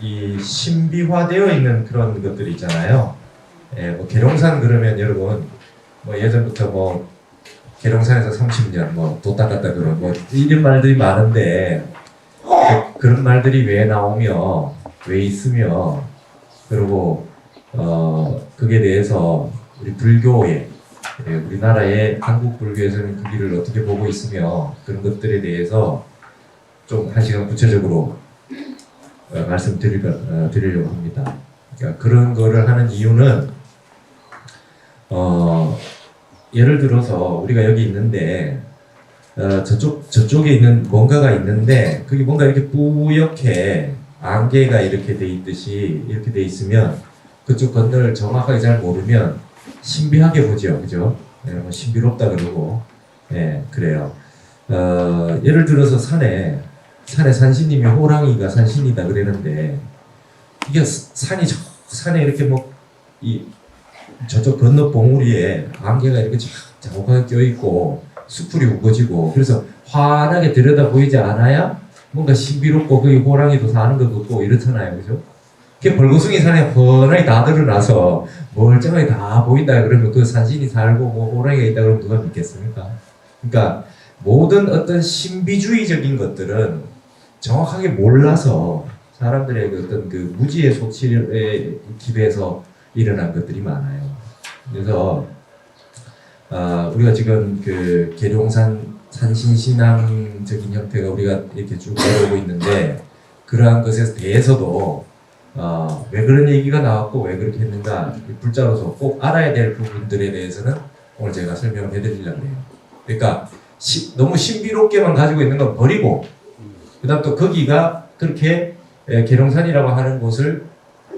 이 신비화되어 있는 그런 것들이 있잖아요. 예, 뭐 계룡산 그러면 여러분 뭐 예전부터 뭐 계룡산에서 30년 뭐 뒀다 갔다 그런 뭐 이런 말들이 많은데 그런 말들이 왜 나오며 왜 있으며 그리고 그게 대해서 우리 불교에 우리나라의 한국 불교에서는 그 길을 어떻게 보고 있으며 그런 것들에 대해서 좀 한 시간 구체적으로 말씀드리려고 합니다. 그러니까 그런 거를 하는 이유는 예를 들어서 우리가 여기 있는데 저쪽에 있는 뭔가가 있는데 그게 뭔가 이렇게 뿌옇게 안개가 이렇게 돼 있듯이 이렇게 돼 있으면 그쪽 건너를 정확하게 잘 모르면 신비하게 보죠, 그죠? 네, 뭐 신비롭다 그러고, 예, 그래요. 예를 들어서 산에 산신님이 호랑이가 산신이다 그러는데 이게 산에 이렇게 뭐 이 저쪽 건너 봉우리에 안개가 이렇게 자욱하게 껴 있고 수풀이 우거지고 그래서 환하게 들여다 보이지 않아야 뭔가 신비롭고 거기 호랑이도 사는 것 같고 이렇잖아요, 그죠? 그 벌거숭이 산에 훤하게 다 드러나서 멀쩡하게 다 보인다 그러면 그 산신이 살고 뭐 호랑이가 있다 그러면 누가 믿겠습니까? 그러니까 모든 어떤 신비주의적인 것들은 정확하게 몰라서 사람들의 그 어떤 그 무지의 소치에 기대서 일어난 것들이 많아요. 그래서 우리가 지금 그 계룡산 산신신앙적인 형태가 우리가 이렇게 쭉 내려오고 있는데 그러한 것에 대해서도 왜 그런 얘기가 나왔고 왜 그렇게 했는가 불자로서 꼭 알아야 될 부분들에 대해서는 오늘 제가 설명을 해드리려고 해요. 그러니까 너무 신비롭게만 가지고 있는 건 버리고 그 다음 또 거기가 그렇게 계룡산이라고 하는 곳을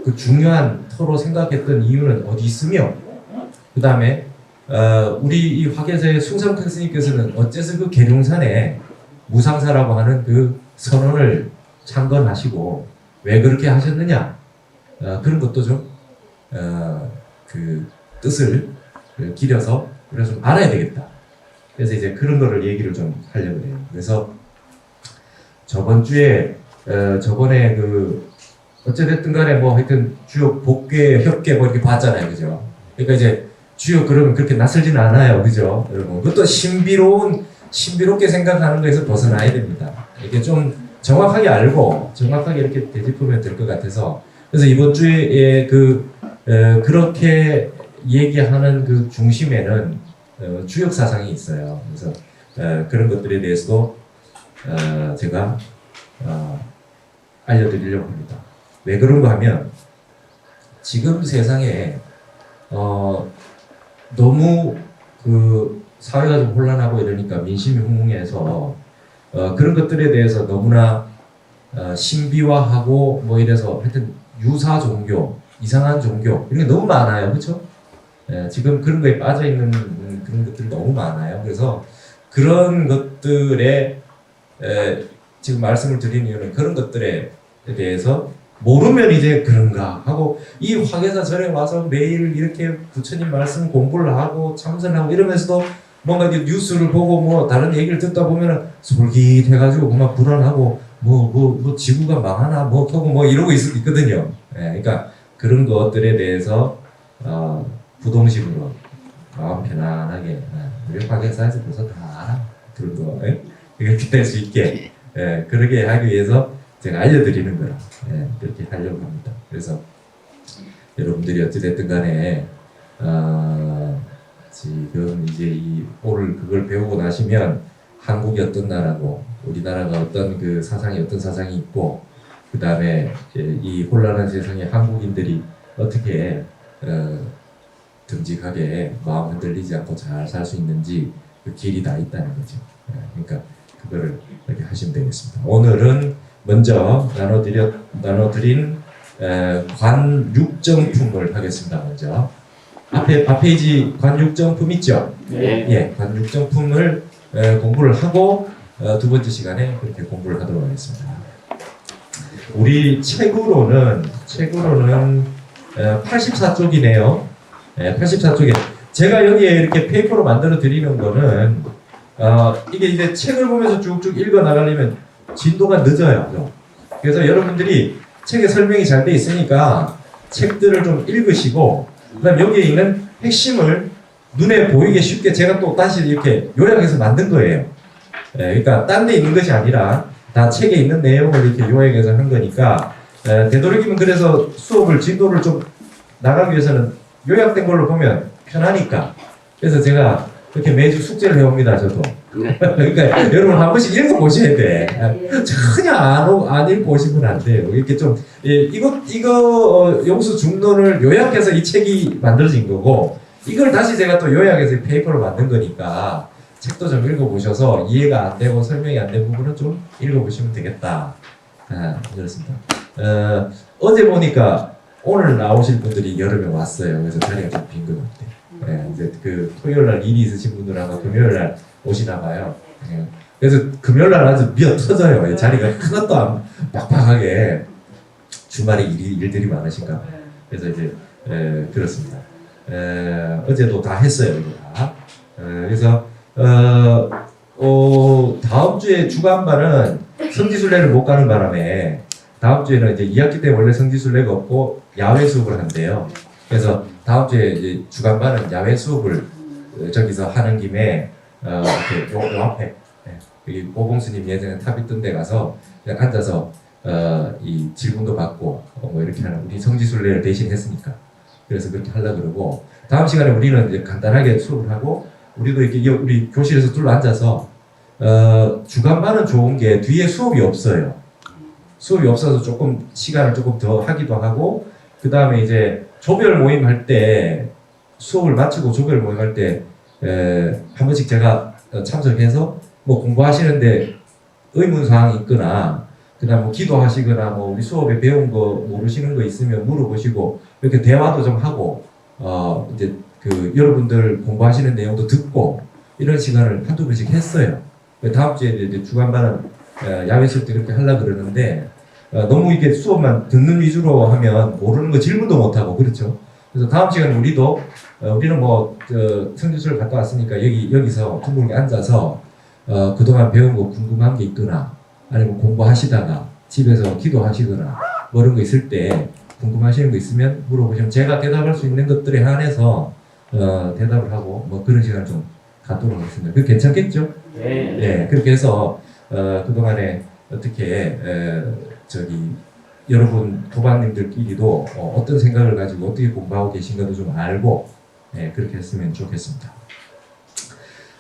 그 중요한 터로 생각했던 이유는 어디 있으며 그 다음에 우리 이 화계사의 숭상큰 스님께서는 어째서 그 계룡산에 무상사라고 하는 그 선언을 창건하시고 왜 그렇게 하셨느냐 그런 것도 좀 그 뜻을 기려서 우리가 좀 알아야 되겠다. 그래서 이제 그런 거를 얘기를 좀 하려고 해요. 그래서 저번 주에 저번에 그 어찌됐든 간에 뭐 하여튼 주요 복괴 협계 뭐 이렇게 봤잖아요, 그죠? 그러니까 이제 주요 그러면 그렇게 낯설지는 않아요, 그죠? 여러분 그것도 신비롭게 생각하는 거에서 벗어나야 됩니다. 이게 좀 정확하게 알고 정확하게 이렇게 되짚으면 될 것 같아서 그래서 이번 주에 그렇게 얘기하는 그 중심에는 주역 사상이 있어요. 그래서 그런 것들에 대해서도 제가 알려드리려고 합니다. 왜 그런가 하면 지금 세상에 너무 그 사회가 좀 혼란하고 이러니까 민심이 흥흥해서 그런 것들에 대해서 너무나 신비화하고 뭐 이래서 하여튼 유사 종교, 이상한 종교 이런 게 너무 많아요, 그렇죠? 지금 그런 거에 빠져 있는 그런 것들이 너무 많아요. 그래서 그런 것들에 지금 말씀을 드린 이유는 그런 것들에 대해서 모르면 이제 그런가 하고 이 화계사 절에 와서 매일 이렇게 부처님 말씀 공부를 하고 참선하고 이러면서도 뭔가 이제 뉴스를 보고 뭐 다른 얘기를 듣다 보면은 솔깃해가지고 막 불안하고 뭐 지구가 망하나 뭐 하고 뭐 이러고 있거든요. 그러니까 그런 것들에 대해서 부동식으로 마음 편안하게 우리 화계사에서 벌써 다 알아 그런 거 이렇게 될 수 있게 그러게 하기 위해서 제가 알려드리는 거라 그렇게 하려고 합니다. 그래서 여러분들이 어찌됐든 간에 지금 이제 오늘 그걸 배우고 나시면 한국이 어떤 나라고 우리나라가 어떤 그 사상이 어떤 사상이 있고 그 다음에 이 혼란한 세상에 한국인들이 어떻게 듬직하게 마음 흔들리지 않고 잘 살 수 있는지 그 길이 다 있다는 거죠. 그러니까 그거를 이렇게 하시면 되겠습니다. 오늘은 먼저 나눠드린 관육정품을 하겠습니다. 먼저 앞에 페이지 관육정품 있죠? 네. 예, 관육정품을 공부를 하고 두 번째 시간에 그렇게 공부를 하도록 하겠습니다. 우리 책으로는 84쪽이네요. 84쪽에 제가 여기에 이렇게 페이퍼로 만들어 드리는 거는 이게 이제 책을 보면서 쭉쭉 읽어 나가려면 진도가 늦어요. 그래서 여러분들이 책에 설명이 잘 돼 있으니까 책들을 좀 읽으시고, 그다음 여기에 있는 핵심을 눈에 보이게 쉽게 제가 또 다시 이렇게 요약해서 만든 거예요. 그러니까 딴 데 있는 것이 아니라 다 책에 있는 내용을 이렇게 요약해서 한 거니까, 되도록이면 그래서 수업을 진도를 좀 나가기 위해서는 요약된 걸로 보면 편하니까. 그래서 제가 이렇게 매주 숙제를 해옵니다, 저도. 그러니까 여러분 한 번씩 읽어보셔야 돼. 전혀 안 읽어보시면 안 돼요. 이렇게 좀, 이거 용수 중론을 요약해서 이 책이 만들어진 거고, 이걸 다시 제가 또 요약해서 페이퍼로 만든 거니까, 책도 좀 읽어보셔서 이해가 안 되고 설명이 안 된 부분은 좀 읽어보시면 되겠다. 그렇습니다. 어제 보니까 오늘 나오실 분들이 여러 명 왔어요. 그래서 자리가 좀 빈 것 같아요. 이제 그 토요일 날 일이 있으신 분들은 아마 금요일 날 오시나 봐요. 그래서 금요일 날 아주 미어 터져요. 자리가 하나도 안 빡빡하게 주말에 일들이 많으신가 봐요. 그래서 이제 그렇습니다. 어제도 다 했어요. 이거 다. 그래서 다음 주에 주간반은 성지순례를 못 가는 바람에 다음 주에는 이제 2학기 때 원래 성지순례가 없고 야외 수업을 한대요. 그래서 다음 주에 이제 주간반은 야외 수업을 저기서 하는 김에 이렇게 요 앞에 여기 오봉스님 예전에 탑 있던 데 가서 그냥 앉아서 이 질문도 받고 뭐 이렇게 하는 우리 성지순례를 대신 했으니까 그래서 그렇게 하려고 그러고 다음 시간에 우리는 이제 간단하게 수업을 하고 우리도 이렇게 우리 교실에서 둘러 앉아서 주간반은 좋은 게 뒤에 수업이 없어요. 수업이 없어서 조금 시간을 조금 더 하기도 하고 그 다음에 이제 조별 모임 할 때 수업을 마치고 조별 모임 할 때 한 번씩 제가 참석해서 뭐 공부하시는데 의문사항이 있거나 그다음 뭐 기도하시거나 뭐 우리 수업에 배운 거 모르시는 거 있으면 물어보시고 이렇게 대화도 좀 하고 이제 그 여러분들 공부하시는 내용도 듣고 이런 시간을 한두 번씩 했어요. 다음 주에 이제 주간반은 야외 수업 때 그렇게 하려고 그러는데 너무 이게 수업만 듣는 위주로 하면 모르는 거 질문도 못 하고 그렇죠. 그래서 다음 시간에 우리는 뭐 성지순례를 갔다 왔으니까 여기서 둥글게 앉아서 그동안 배운 거 궁금한 게 있거나 아니면 공부하시다가 집에서 기도하시거나 뭐 이런 거 있을 때 궁금하시는 거 있으면 물어보시면 제가 대답할 수 있는 것들에 한해서 대답을 하고 뭐 그런 시간 좀 갖도록 하겠습니다. 그거 괜찮겠죠? 네. 네, 그렇게 해서 그동안에 어떻게 여러분 도반님들끼리도 어떤 생각을 가지고 어떻게 공부하고 계신가도 좀 알고 그렇게 했으면 좋겠습니다.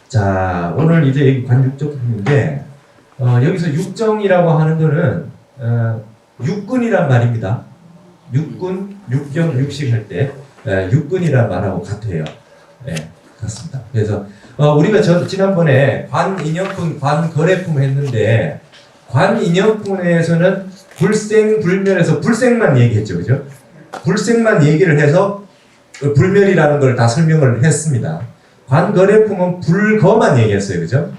자, 오늘 이제 여기 관육정품인데 여기서 육정이라고 하는 거는 육군이란 말입니다. 육군, 육경, 육식 할 때 육군이란 말하고 같아요. 네, 같습니다. 그래서 우리가 지난번에 관인연품, 관거래품 했는데 관인연품에서는 불생불멸에서 불생만 얘기했죠, 그죠? 불생만 얘기를 해서 불멸이라는 걸 다 설명을 했습니다. 관거래품은 불거만 얘기했어요, 그죠?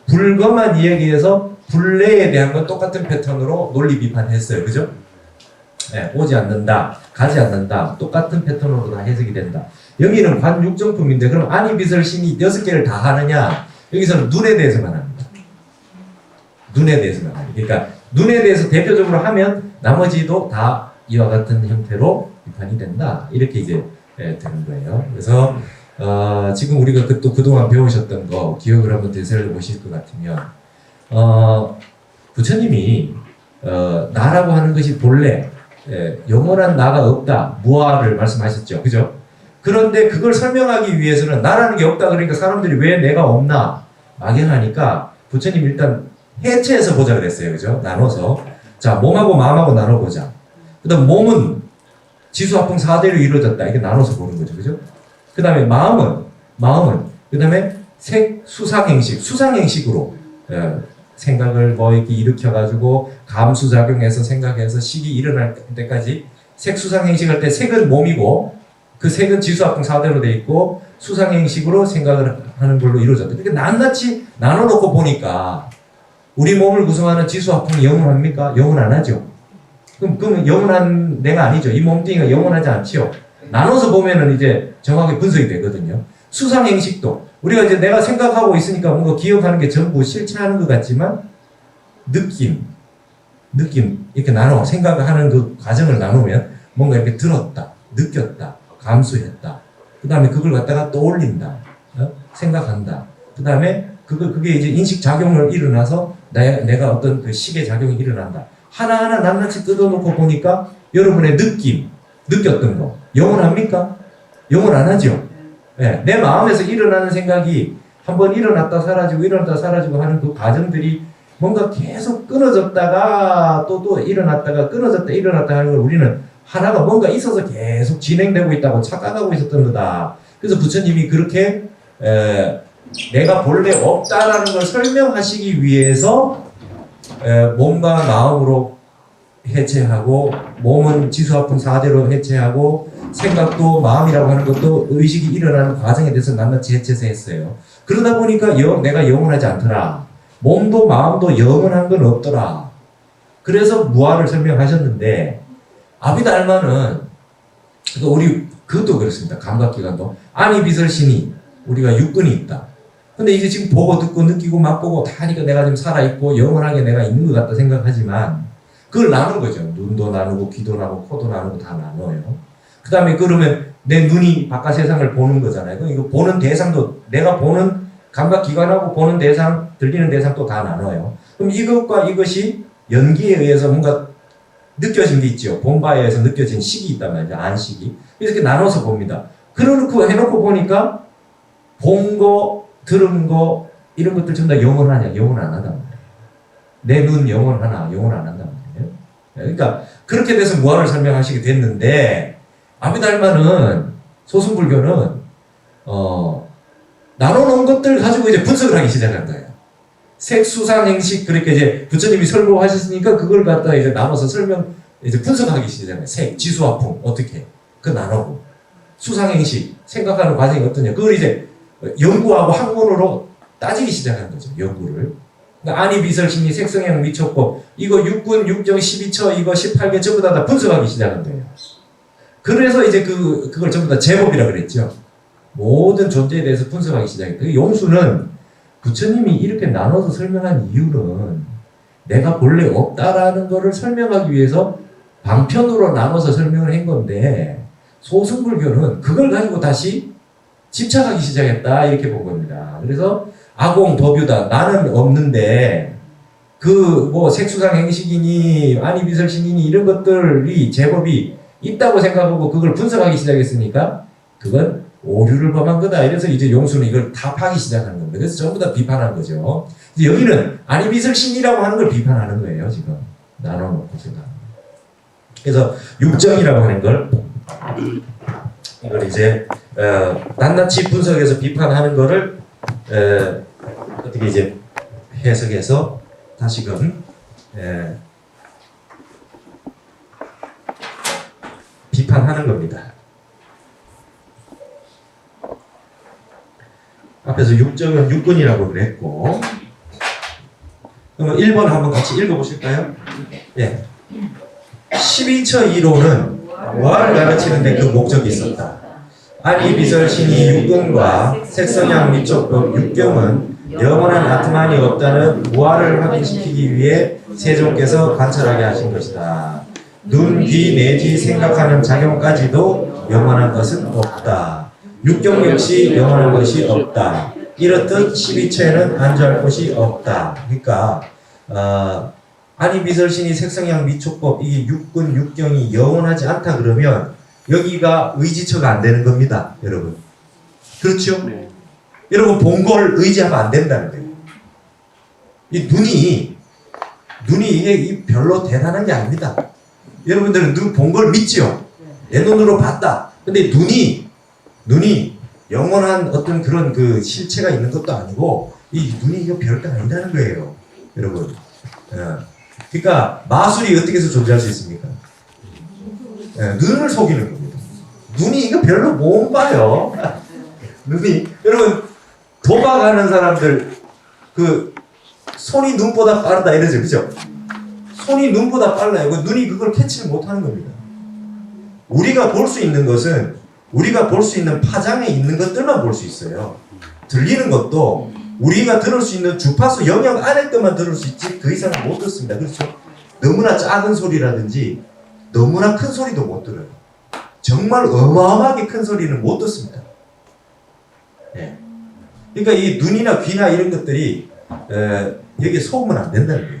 불거만 얘기해서 불례에 대한 건 똑같은 패턴으로 논리 비판했어요, 그죠? 네, 오지 않는다, 가지 않는다, 똑같은 패턴으로 다 해석이 된다. 여기는 관육정품인데 그럼 안이비설신이 6개를 다 하느냐? 여기서는 눈에 대해서만 합니다. 눈에 대해서만 합니다. 그러니까 눈에 대해서 대표적으로 하면 나머지도 다 이와 같은 형태로 비판이 된다. 이렇게 이제 되는 거예요. 그래서 지금 우리가 그동안 배우셨던 거 기억을 한번 되새겨 보실 것 같으면 부처님이 나라고 하는 것이 본래 영원한 나가 없다. 무아를 말씀하셨죠. 그죠? 그런데 그걸 설명하기 위해서는 나라는 게 없다 그러니까 사람들이 왜 내가 없나 막연하니까 부처님 일단 해체해서 보자 그랬어요. 그죠? 나눠서. 자, 몸하고 마음하고 나눠보자. 그 다음 몸은 지수화풍 4대로 이루어졌다. 이게 나눠서 보는 거죠. 그죠? 그 다음에 마음은 그 다음에 색, 수상행식, 수상행식으로 생각을 뭐 이렇게 일으켜가지고 감수작용해서 생각해서 식이 일어날 때까지 색, 수상행식 할 때 색은 몸이고 그 색은 지수화풍 4대로 돼 있고 수상행식으로 생각을 하는 걸로 이루어졌다. 그러니까 낱낱이 나눠놓고 보니까 우리 몸을 구성하는 지수화풍이 영원합니까? 영원 안 하죠. 그럼 영원한 내가 아니죠. 이 몸뚱이가 영원하지 않지요. 나눠서 보면은 이제 정확하게 분석이 되거든요. 수상행식도 우리가 이제 내가 생각하고 있으니까 뭔가 기억하는 게 전부 실체하는 것 같지만 느낌, 느낌 이렇게 나눠 생각하는 그 과정을 나누면 뭔가 이렇게 들었다, 느꼈다, 감수했다. 그 다음에 그걸 갖다가 떠올린다, 생각한다. 그 다음에 그게 이제 인식 작용을 일어나서 내가 어떤 그 식의 작용이 일어난다. 하나하나 낱낱이 뜯어놓고 보니까 여러분의 느꼈던 거 영원합니까? 영원 안 하죠. 네, 내 마음에서 일어나는 생각이 한번 일어났다 사라지고 하는 그 과정들이 뭔가 계속 끊어졌다가 또 일어났다가 끊어졌다 일어났다 하는 걸 우리는 하나가 뭔가 있어서 계속 진행되고 있다고 착각하고 있었던 거다. 그래서 부처님이 그렇게 내가 본래 없다라는 걸 설명하시기 위해서 몸과 마음으로 해체하고 몸은 지수아품 4대로 해체하고 생각도 마음이라고 하는 것도 의식이 일어나는 과정에 대해서 낱낱이 해체해서 했어요. 그러다 보니까 내가 영원하지 않더라. 몸도 마음도 영원한 건 없더라. 그래서 무아를 설명하셨는데 아비달마는 우리 그것도 그렇습니다. 감각기관도 아니비설신이 우리가 육근이 있다. 근데 이제 지금 보고 듣고 느끼고 맛보고 다 하니까 내가 지금 살아있고 영원하게 내가 있는 것 같다 생각하지만 그걸 나눈 거죠. 눈도 나누고 귀도 나누고 코도 나누고 다 나눠요. 그 다음에 그러면 내 눈이 바깥 세상을 보는 거잖아요. 그럼 이거 보는 대상도 내가 보는 감각기관하고 보는 대상, 들리는 대상 또 다 나눠요. 그럼 이것과 이것이 연기에 의해서 뭔가 느껴진 게 있죠. 본 바에 의해서 느껴진 식이 있단 말이죠. 안식이. 이렇게 나눠서 봅니다. 그러놓고 해놓고 보니까 본 거, 들은 거 이런 것들 전부 다 영원하냐? 영원 안 한단 말이에요. 내 눈 영원하나? 영원 안 한단 말이에요. 그러니까 그렇게 돼서 무아를 설명하시게 됐는데 아비달마는 소승불교는 나눠놓은 것들 가지고 이제 분석을 하기 시작한 거예요. 색수상행식 그렇게 이제 부처님이 설법하셨으니까 그걸 갖다 이제 나눠서 이제 분석하기 시작해요. 색, 지수화풍 어떻게 그 나누고 수상행식 생각하는 과정이 어떠냐 그걸 이제 연구하고 학문으로 따지기 시작한 거죠. 연구를. 그러니까 아니비설심리 색성형 미촉법 이거 6군 6정 12처 이거 18개 전부 다 분석하기 시작한 거예요. 그래서 이제 그걸 전부 다 제법이라 그랬죠. 모든 존재에 대해서 분석하기 시작했고 용수는 부처님이 이렇게 나눠서 설명한 이유는 내가 본래 없다라는 것을 설명하기 위해서 방편으로 나눠서 설명을 한 건데 소승불교는 그걸 가지고 다시 집착하기 시작했다 이렇게 본 겁니다. 그래서 아공 도뷰다 나는 없는데 그 뭐 색수상 행식이니 아니비설신이니 이런 것들이 제법이 있다고 생각하고 그걸 분석하기 시작했으니까 그건 오류를 범한 거다. 이래서 이제 용수는 이걸 다 파기 시작하는 겁니다. 그래서 전부 다 비판한 거죠. 이제 여기는 아니비설신이라고 하는 걸 비판하는 거예요. 지금 나눠놓고 생각. 그래서 육정이라고 하는 걸 이걸 이제 낱낱이 분석해서 비판하는 거를 어떻게 이제 해석해서 다시금 비판하는 겁니다. 앞에서 육정은 육근이라고 그랬고 그러면 1번 한번 같이 읽어보실까요? 예. 12처 1호는 무아를 가르치는데 그 목적이 있었다. 아니비설신이 육근과 색성향 미촉법 육경은 영원한 아트만이 없다는 무아를 확인시키기 위해 세종께서 관찰하게 하신 것이다. 눈, 귀, 내지 생각하는 작용까지도 영원한 것은 없다. 육경 역시 영원한 것이 없다. 이렇듯 12처에는 안주할 곳이 없다. 그러니까 아니비설신이 색성향 미촉법 이게 육근, 육경이 영원하지 않다 그러면 여기가 의지처가 안 되는 겁니다. 여러분. 그렇죠? 네. 여러분 본 걸 의지하면 안 된다는 거예요. 이 눈이 이게 별로 대단한 게 아닙니다. 여러분들은 눈 본 걸 믿죠? 내 눈으로 봤다. 근데 눈이 영원한 어떤 그런 그 실체가 있는 것도 아니고 이 눈이 이거 별거 아니라는 거예요. 여러분. 그러니까 마술이 어떻게 해서 존재할 수 있습니까? 눈을 속이는 겁니다. 눈이 이거 별로 못 봐요. 눈이 여러분 도박하는 사람들 그 손이 눈보다 빠르다 이러죠, 그죠? 손이 눈보다 빨라요. 눈이 그걸 캐치를 못하는 겁니다. 우리가 볼 수 있는 것은 우리가 볼 수 있는 파장에 있는 것들만 볼 수 있어요. 들리는 것도 우리가 들을 수 있는 주파수 영역 안에 것만 들을 수 있지 그 이상은 못 듣습니다. 그렇죠? 너무나 작은 소리라든지 너무나 큰 소리도 못 들어요. 정말 어마어마하게 큰 소리는 못 듣습니다. 예. 그러니까 이 눈이나 귀나 이런 것들이 여기에 속으면 안 된다는 거예요.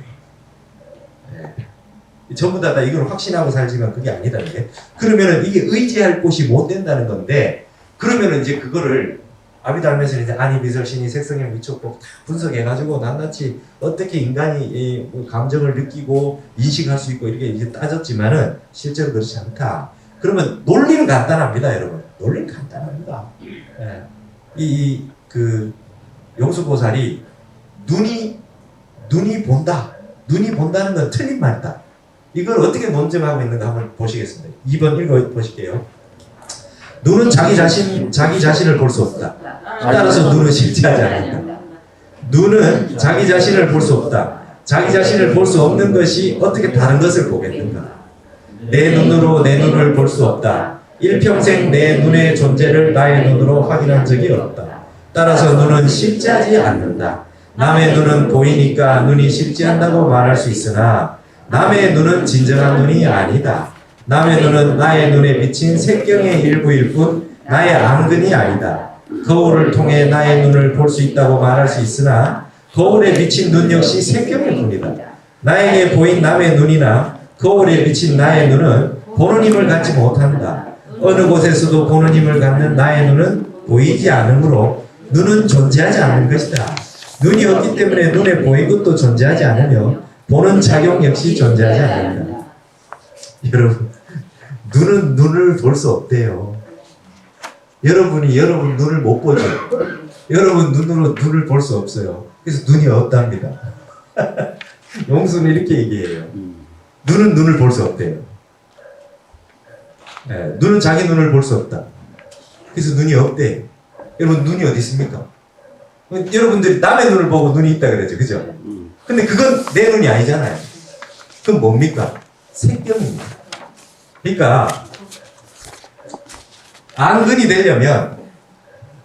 예. 전부 다 이걸 확신하고 살지만 그게 아니다는 게. 그러면은 이게 의지할 곳이 못 된다는 건데, 그러면은 이제 그거를 아비달면서 이제 아니 비설 신이 색성형 위촉법 다 분석해가지고 낱낱이 어떻게 인간이 이 감정을 느끼고 인식할 수 있고 이렇게 이제 따졌지만은 실제로 그렇지 않다. 그러면 논리는 간단합니다, 여러분. 논리는 간단합니다. 예. 그 용수보살이 눈이 본다. 눈이 본다는 건 틀린 말이다. 이걸 어떻게 논증하고 있는가 한번 보시겠습니다. 2번 읽어보실게요. 눈은 자기 자신을 볼 수 없다. 따라서 눈은 실체하지 않는다. 눈은 자기 자신을 볼 수 없다. 자기 자신을 볼 수 없는 것이 어떻게 다른 것을 보겠는가? 내 눈으로 내 눈을 볼 수 없다. 일평생 내 눈의 존재를 나의 눈으로 확인한 적이 없다. 따라서 눈은 실제하지 않는다. 남의 눈은 보이니까 눈이 실제한다고 말할 수 있으나 남의 눈은 진정한 눈이 아니다. 남의 눈은 나의 눈에 비친 색경의 일부일 뿐 나의 안근이 아니다. 거울을 통해 나의 눈을 볼 수 있다고 말할 수 있으나 거울에 비친 눈 역시 색경일 뿐이다. 나에게 보인 남의 눈이나 거울에 비친 나의 눈은 보는 힘을 갖지 못한다. 어느 곳에서도 보는 힘을 갖는 나의 눈은 보이지 않으므로 눈은 존재하지 않는 것이다. 눈이 없기 때문에 눈에 보인 것도 존재하지 않으며 보는 작용 역시 존재하지 않는다. 여러분, 눈은 눈을 볼 수 없대요. 여러분이 여러분 눈을 못 보죠. 여러분 눈으로 눈을 볼 수 없어요. 그래서 눈이 없답니다. 용수는 이렇게 얘기해요. 눈은 눈을 볼 수 없대요. 네, 눈은 자기 눈을 볼 수 없다. 그래서 눈이 없대. 여러분 눈이 어디 있습니까? 여러분들이 남의 눈을 보고 눈이 있다 그러죠, 그죠? 근데 그건 내 눈이 아니잖아요. 그건 뭡니까? 색경입니다. 그러니까 안근이 되려면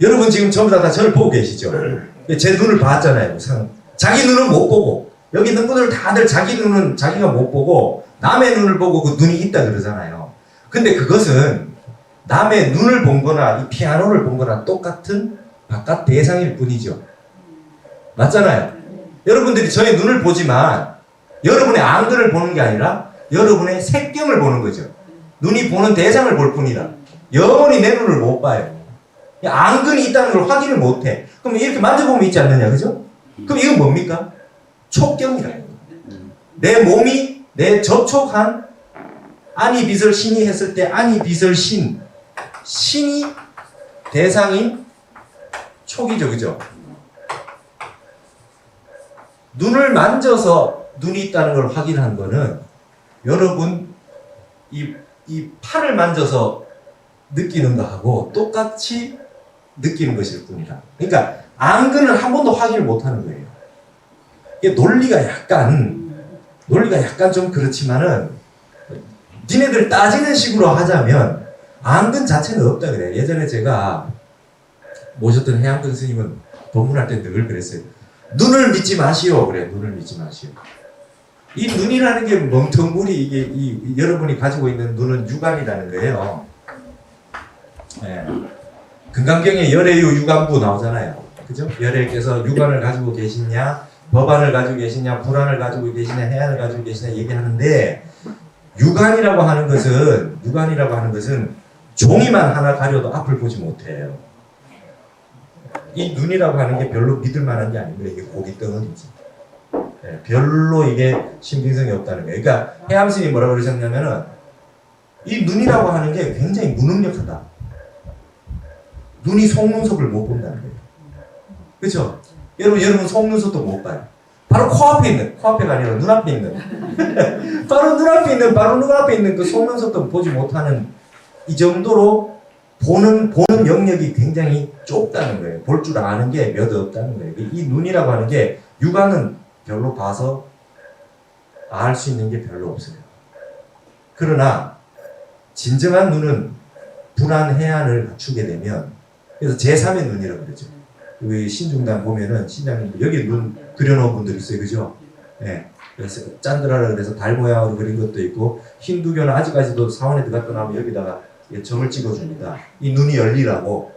여러분 지금 전부 다 저를 보고 계시죠? 제 눈을 봤잖아요. 자기 눈은 못 보고 여기 있는 분들 다들 자기 눈은 자기가 못 보고 남의 눈을 보고 그 눈이 있다 그러잖아요. 근데 그것은 남의 눈을 본 거나 이 피아노를 본 거나 똑같은 바깥 대상일 뿐이죠. 맞잖아요. 여러분들이 저의 눈을 보지만 여러분의 안근을 보는 게 아니라 여러분의 색경을 보는 거죠. 눈이 보는 대상을 볼 뿐이다. 영원히 내 눈을 못 봐요. 안근이 있다는 걸 확인을 못 해. 그럼 이렇게 만져보면 있지 않느냐, 그죠? 그럼 이건 뭡니까? 촉경이라. 내 몸이 내 접촉한 아니 비설 신이 했을 때 아니 비설 신이 대상인 촉이죠, 그죠? 눈을 만져서 눈이 있다는 걸 확인한 거는 여러분 이 팔을 만져서 느끼는 거하고 똑같이 느끼는 것일 뿐이다. 그러니까 안근을 한 번도 확인을 못하는 거예요. 이게 논리가 약간 좀 그렇지만은 니네들 따지는 식으로 하자면 안근 자체는 없다 그래요. 예전에 제가 모셨던 해양근 스님은 법문할 때 늘 그랬어요. 눈을 믿지 마시오. 그래, 눈을 믿지 마시오. 이 눈이라는 게 멍텅구리 이게 여러분이 가지고 있는 눈은 육안이라는 거예요. 네. 금강경에 열애유 육안부 나오잖아요. 그죠? 열애께서 육안을 가지고 계시냐, 법안을 가지고 계시냐, 불안을 가지고 계시냐, 해안을 가지고 계시냐 얘기하는데 육안이라고 하는 것은 종이만 하나 가려도 앞을 보지 못해요. 이 눈이라고 하는 게 별로 믿을 만한 게 아닙니다. 이게 고기 덩어리지. 네, 별로 이게 신빙성이 없다는 거예요. 그러니까 해암스님이 뭐라고 그러셨냐면은 이 눈이라고 하는 게 굉장히 무능력하다. 눈이 속눈썹을 못 본다는 거예요. 그렇죠? 여러분 속눈썹도 못 봐요. 바로 코앞에가 아니라 눈앞에 있는 바로 눈앞에 있는 그 속눈썹도 보지 못하는 이 정도로 보는 영역이 굉장히 좁다는 거예요. 볼 줄 아는 게 몇 없다는 거예요. 이 눈이라고 하는 게 육안은 별로 봐서 알 수 있는 게 별로 없어요. 그러나 진정한 눈은 불안 해안을 갖추게 되면 그래서 제3의 눈이라고 그러죠. 여기 신중단 보면은 신장님들 여기 눈 그려놓은 분들 있어요, 그죠? 예. 그래서 짠드라라 그래서 달 모양으로 그린 것도 있고 힌두교는 아직까지도 사원에 들어갔다 나면 여기다가 점을 찍어줍니다. 이 눈이 열리라고.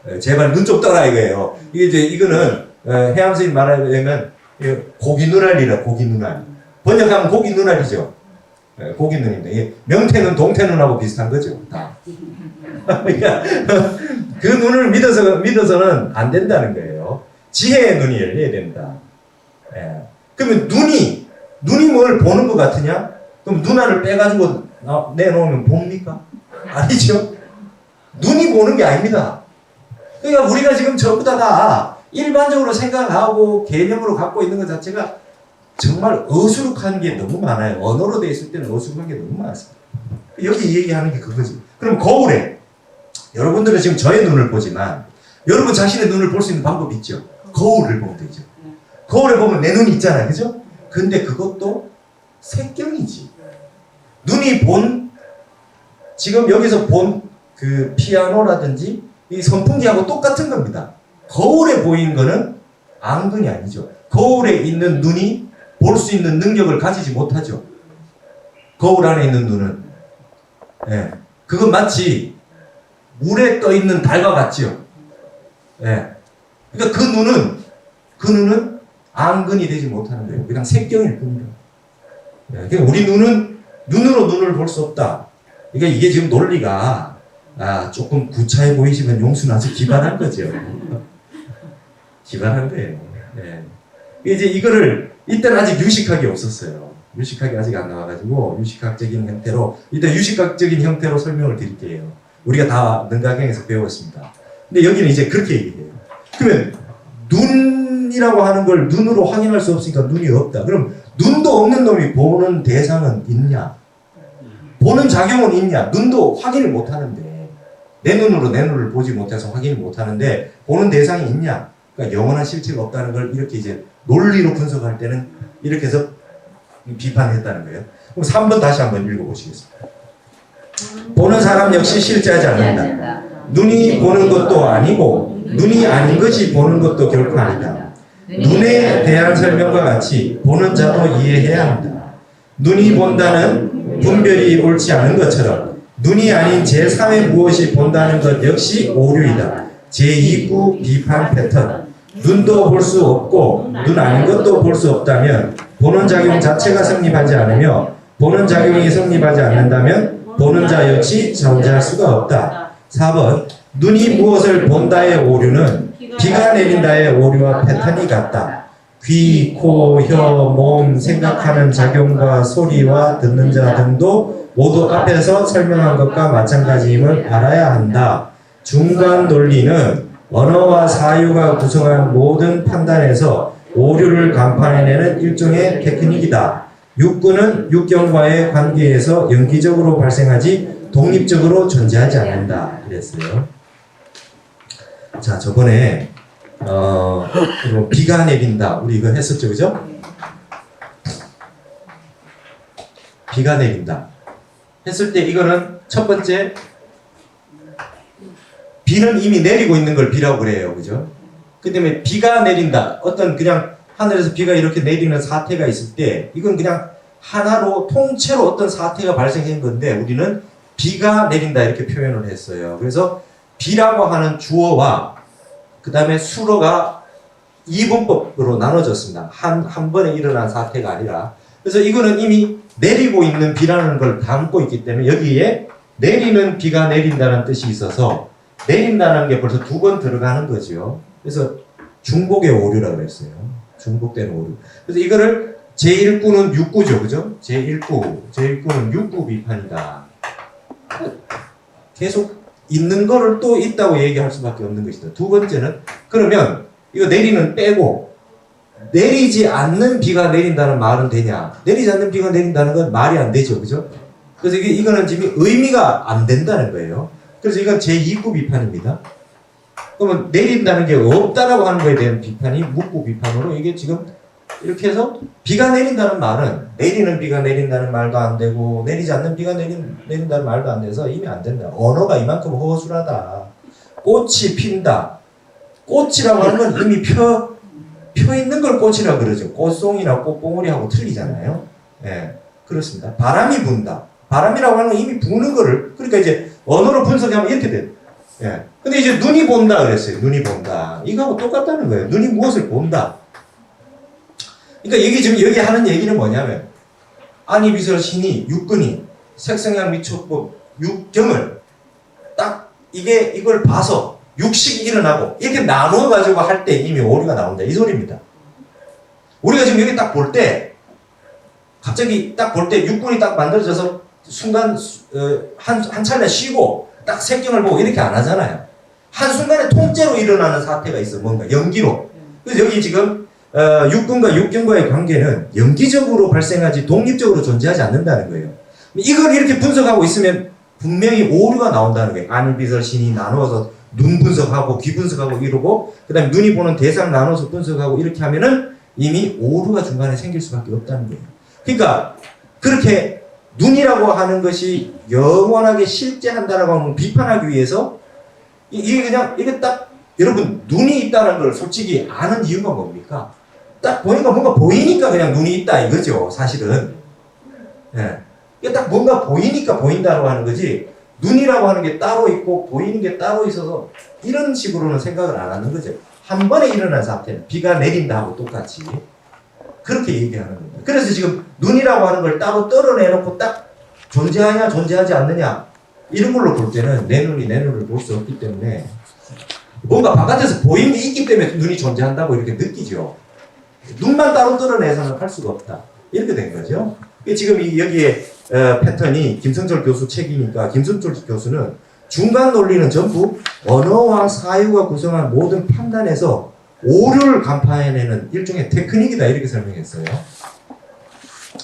예, 제발 눈 좀 떠라 이거예요. 이게 이제 이거는 해암 스님 말하면 고기 눈알이라 고기 눈알. 번역하면 고기 눈알이죠. 예, 고기 눈입니다. 예, 명태는 동태 눈하고 비슷한 거죠. 다. 그러니까 그 눈을 믿어서는 안 된다는 거예요. 지혜의 눈이 열려야 된다. 예. 그러면 눈이 뭘 보는 것 같으냐? 그럼 눈알을 빼가지고 내놓으면 봅니까? 아니죠. 눈이 보는 게 아닙니다. 그러니까 우리가 지금 전부 다 일반적으로 생각하고 개념으로 갖고 있는 것 자체가 정말 어수룩한 게 너무 많아요. 언어로 되어 있을 때는 어수룩한 게 너무 많습니다. 여기 얘기하는 게 그거지. 그럼 거울에 여러분들은 지금 저의 눈을 보지만 여러분 자신의 눈을 볼 수 있는 방법이 있죠. 거울을 보면 되죠. 거울에 보면 내 눈이 있잖아요. 그죠? 근데 그것도 색경이지. 눈이 지금 여기서 본 그 피아노라든지 이 선풍기하고 똑같은 겁니다. 거울에 보이는 거는 앙근이 아니죠. 거울에 있는 눈이 볼 수 있는 능력을 가지지 못하죠. 거울 안에 있는 눈은. 예. 그건 마치 물에 떠 있는 달과 같죠. 예. 그러니까 그 눈은 앙근이 되지 못하는 거예요. 그냥 색경일 뿐이에요. 예. 그러니까 우리 눈은 눈으로 눈을 볼 수 없다. 그러니까 이게 지금 논리가 조금 구차해 보이시면 용수는 아주 기발한 거죠. 기발한 거예요. 예. 이제 이거를 이때는 아직 유식학이 없었어요. 유식학이 아직 안 나와가지고 유식학적인 형태로 일단 유식학적인 형태로 설명을 드릴게요. 우리가 다 능가경에서 배웠습니다. 근데 여기는 이제 그렇게 얘기해요. 그러면 눈이라고 하는 걸 눈으로 확인할 수 없으니까 눈이 없다. 그럼 눈도 없는 놈이 보는 대상은 있냐? 보는 작용은 있냐? 눈도 확인을 못 하는데 내 눈으로 내 눈을 보지 못해서 확인을 못 하는데 보는 대상이 있냐? 그러니까 영원한 실체가 없다는 걸 이렇게 이제 논리로 분석할 때는 이렇게 해서 비판했다는 거예요. 그럼 3번 다시 한번 읽어보시겠습니다. 보는 사람 역시 실제하지 않는다. 눈이 보는 것도 아니고 눈이 아닌 것이 보는 것도 결코 아니다. 눈에 대한 설명과 같이 보는 자도 이해해야 한다. 눈이 본다는 분별이 옳지 않은 것처럼 눈이 아닌 제3의 무엇이 본다는 것 역시 오류이다. 제2구 비판 패턴. 눈도 볼 수 없고 눈 아닌 것도 볼 수 없다면 보는 작용 자체가 성립하지 않으며 보는 작용이 성립하지 않는다면 보는 자 역시 존재할 수가 없다. 4번 눈이 무엇을 본다의 오류는 비가 내린다의 오류와 패턴이 같다. 귀, 코, 혀, 몸, 생각하는 작용과 소리와 듣는 자 등도 모두 앞에서 설명한 것과 마찬가지임을 알아야 한다. 중간 논리는 언어와 사유가 구성한 모든 판단에서 오류를 간파해내는 일종의 테크닉이다. 육구는 육경과의 관계에서 연기적으로 발생하지 독립적으로 존재하지 않는다. 그랬어요. 자, 저번에 비가 내린다. 우리 이거 했었죠, 그죠? 비가 내린다. 했을 때 이거는 첫 번째 비는 이미 내리고 있는 걸 비라고 그래요. 그죠? 그 때문에 비가 내린다. 어떤 그냥 하늘에서 비가 이렇게 내리는 사태가 있을 때 이건 그냥 하나로 통째로 어떤 사태가 발생한 건데 우리는 비가 내린다 이렇게 표현을 했어요. 그래서 비라고 하는 주어와 그 다음에 수로가 이분법으로 나눠졌습니다. 한 번에 일어난 사태가 아니라. 그래서 이거는 이미 내리고 있는 비라는 걸 담고 있기 때문에 여기에 내리는 비가 내린다는 뜻이 있어서 내린다는 게 벌써 2번 들어가는 거죠. 그래서 중복의 오류라고 했어요. 중복되는 오류. 그래서 이거를 제1구는 6구죠. 그죠? 제1구는 6구 비판이다. 계속 있는 거를 또 있다고 얘기할 수밖에 없는 것이다. 2번째는 그러면 이거 내리는 빼고 내리지 않는 비가 내린다는 말은 되냐? 내리지 않는 비가 내린다는 건 말이 안 되죠. 그죠? 그래서 이거는 지금 의미가 안 된다는 거예요. 그래서 이건 제2구 비판입니다. 그러면 내린다는 게 없다라고 하는 거에 대한 비판이 묵구 비판으로 이게 지금 이렇게 해서 비가 내린다는 말은 내리는 비가 내린다는 말도 안 되고 내리지 않는 비가 내린다는 말도 안 돼서 이미 안 된다. 언어가 이만큼 허술하다. 꽃이 핀다. 꽃이라고 하는 건 이미 펴 있는 걸 꽃이라 그러죠. 꽃송이나 꽃봉오리하고 틀리잖아요. 예, 그렇습니다. 바람이 분다. 바람이라고 하는 건 이미 부는 거를, 그러니까 이제 언어로 분석하면 이렇게 돼요. 예. 근데 이제 눈이 본다 그랬어요. 눈이 본다. 이거하고 똑같다는 거예요. 눈이 무엇을 본다. 그러니까 여기 지금 여기 하는 얘기는 뭐냐면, 안이비설 신이 육근이 색성향 미촉법 육경을 딱 이걸 봐서 육식이 일어나고 이렇게 나누어 가지고 할 때 이미 오류가 나온다 이 소리입니다. 우리가 지금 여기 딱 볼 때 갑자기 딱 볼 때 육군이 딱 만들어져서 순간 한 찰나 쉬고 딱 색경을 보고 이렇게 안 하잖아요. 한순간에 통째로 일어나는 사태가 있어. 뭔가 연기로. 그래서 여기 지금 육군과 육경과의 관계는 연기적으로 발생하지 독립적으로 존재하지 않는다는 거예요. 이걸 이렇게 분석하고 있으면 분명히 오류가 나온다는 거예요. 안비설 신이 나누어서 눈 분석하고 귀 분석하고 이러고 그 다음에 눈이 보는 대상 나눠서 분석하고 이렇게 하면은 이미 오류가 중간에 생길 수밖에 없다는 거예요. 그러니까 그렇게 눈이라고 하는 것이 영원하게 실제한다라고 하면 비판하기 위해서 이게 그냥 이게 딱 여러분 눈이 있다는 걸 솔직히 아는 이유가 뭡니까? 딱 보니까 뭔가 보이니까 그냥 눈이 있다 이거죠 사실은. 예. 이게 딱 뭔가 보이니까 보인다고 하는 거지 눈이라고 하는 게 따로 있고 보이는 게 따로 있어서 이런 식으로는 생각을 안 하는 거죠. 한 번에 일어난 사태는 비가 내린다 하고 똑같이 그렇게 얘기하는 겁니다. 그래서 지금 눈이라고 하는 걸 따로 떨어내놓고 딱 존재하냐 존재하지 않느냐 이런 걸로 볼 때는 내 눈이 내 눈을 볼 수 없기 때문에 뭔가 바깥에서 보이는 게 있기 때문에 눈이 존재한다고 이렇게 느끼죠. 눈만 따로 떨어내서는 할 수가 없다. 이렇게 된 거죠. 지금 여기에 패턴이 김성철 교수 책이니까 김성철 교수는 중간 논리는 전부 언어와 사유가 구성한 모든 판단에서 오류를 간파해내는 일종의 테크닉이다 이렇게 설명했어요.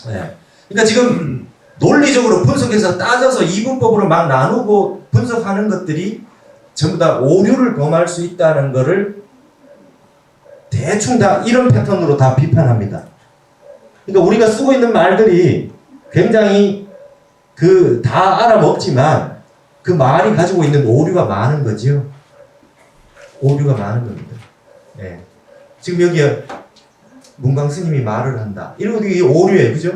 네. 그러니까 지금 논리적으로 분석해서 따져서 이분법으로 막 나누고 분석하는 것들이 전부 다 오류를 범할 수 있다는 것을 대충 다 이런 패턴으로 다 비판합니다. 그러니까 우리가 쓰고 있는 말들이 굉장히 다 알아먹지만 그 말이 가지고 있는 오류가 많은 거죠. 오류가 많은 겁니다. 네. 지금 여기 문광 스님이 말을 한다. 이런 것도 이게 오류예요. 그죠?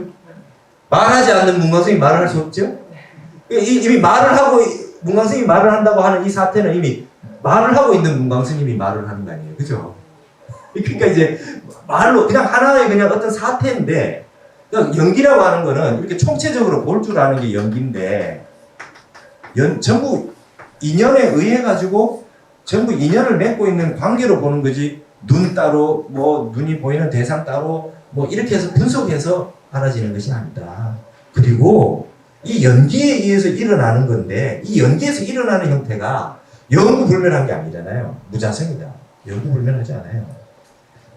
말하지 않는 문광 스님이 말을 할 수 없죠? 이미 말을 하고 문광 스님이 말을 한다고 하는 이 사태는 이미 말을 하고 있는 문광 스님이 말을 하는 거 아니에요. 그죠? 그러니까 이제 말로 그냥 하나의 그냥 어떤 사태인데 그러니까 연기라고 하는 거는 이렇게 총체적으로 볼 줄 아는 게 연기인데 전부 인연에 의해 가지고 전부 인연을 맺고 있는 관계로 보는 거지 눈 따로 뭐 눈이 보이는 대상 따로 뭐 이렇게 해서 분석해서 알아지는 것이 아니다. 그리고 이 연기에 의해서 일어나는 건데 이 연기에서 일어나는 형태가 영구불면한 게 아니잖아요. 무자성이다. 영구불면하지 않아요.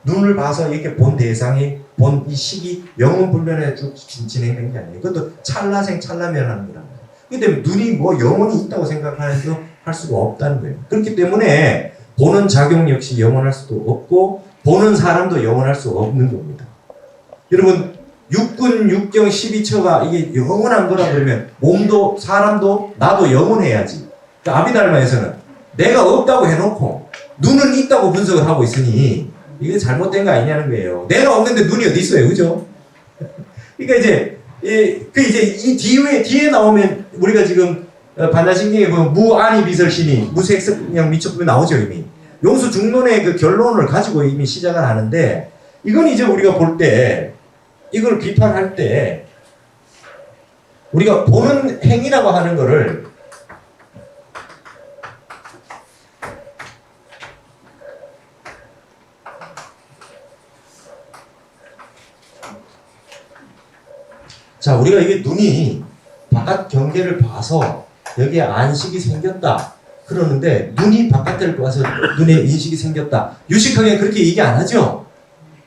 눈을 봐서 이렇게 본 대상이 본 이 식이 영원불면에 쭉 진행된 게 아니에요. 그것도 찰나생 찰나면하는 거란 말이에요. 그렇기 때문에 눈이 뭐 영원히 있다고 생각해서 할 수가 없다는 거예요. 그렇기 때문에 보는 작용 역시 영원할 수도 없고 보는 사람도 영원할 수 없는 겁니다. 여러분 육군, 육경, 12처가 이게 영원한 거라 그러면 몸도 사람도 나도 영원해야지. 그러니까 아비달마에서는 내가 없다고 해놓고 눈은 있다고 분석을 하고 있으니 이게 잘못된 거 아니냐는 거예요. 내가 없는데 눈이 어디 있어요, 그죠? 그러니까 이제 이 뒤에 나오면 우리가 지금 반야신경에 보면 무안이비설신이 무색성향 미촉법이 나오죠 이미. 용수 중론의 그 결론을 가지고 이미 시작을 하는데 이건 이제 우리가 볼 때 이걸 비판할 때 우리가 보는 행위라고 하는 거를 자, 우리가 이게 눈이 바깥 경계를 봐서 여기에 안식이 생겼다. 그러는데 눈이 바깥을 봐서 눈에 인식이 생겼다. 유식하게 그렇게 얘기 안 하죠?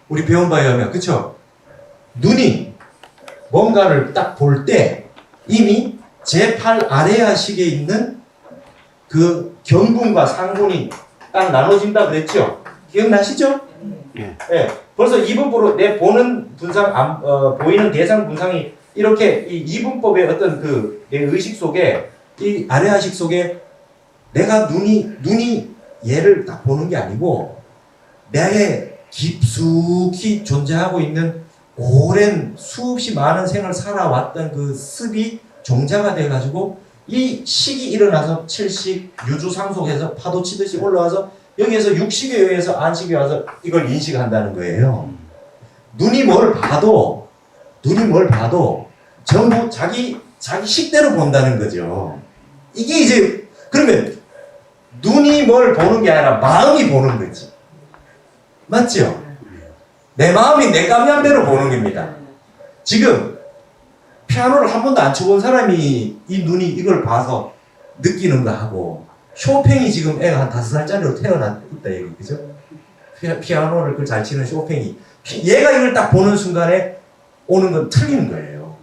우리 배운 바에 하면. 그쵸? 눈이 뭔가를 딱 볼 때 이미 제8 아래아식에 있는 그 경군과 상군이 딱 나눠진다 그랬죠? 기억나시죠? 네. 벌써 이분법으로 내 보는 분상, 보이는 대상 분상이 이렇게 이 이분법의 어떤 내 의식 속에 이 아래아식 속에 내가 눈이 얘를 딱 보는 게 아니고 나의 깊숙이 존재하고 있는 오랜 수없이 많은 생을 살아왔던 그 습이 종자가 돼가지고 이 식이 일어나서 칠식, 유주상속해서 파도 치듯이 올라와서 여기에서 육식에 의해서 안식에 와서 이걸 인식한다는 거예요. 눈이 뭘 봐도 전부 자기 식대로 본다는 거죠. 이게 이제 그러면 눈이 뭘 보는 게 아니라 마음이 보는 거지. 맞죠? 내 마음이 내 감량대로 보는 겁니다. 지금 피아노를 한 번도 안 쳐본 사람이 이 눈이 이걸 봐서 느끼는 거 하고 쇼팽이 지금 애가 한 5살짜리로 태어났다 얘기 그죠? 피아노를 그걸 잘 치는 쇼팽이 얘가 이걸 딱 보는 순간에 오는 건 틀린 거예요.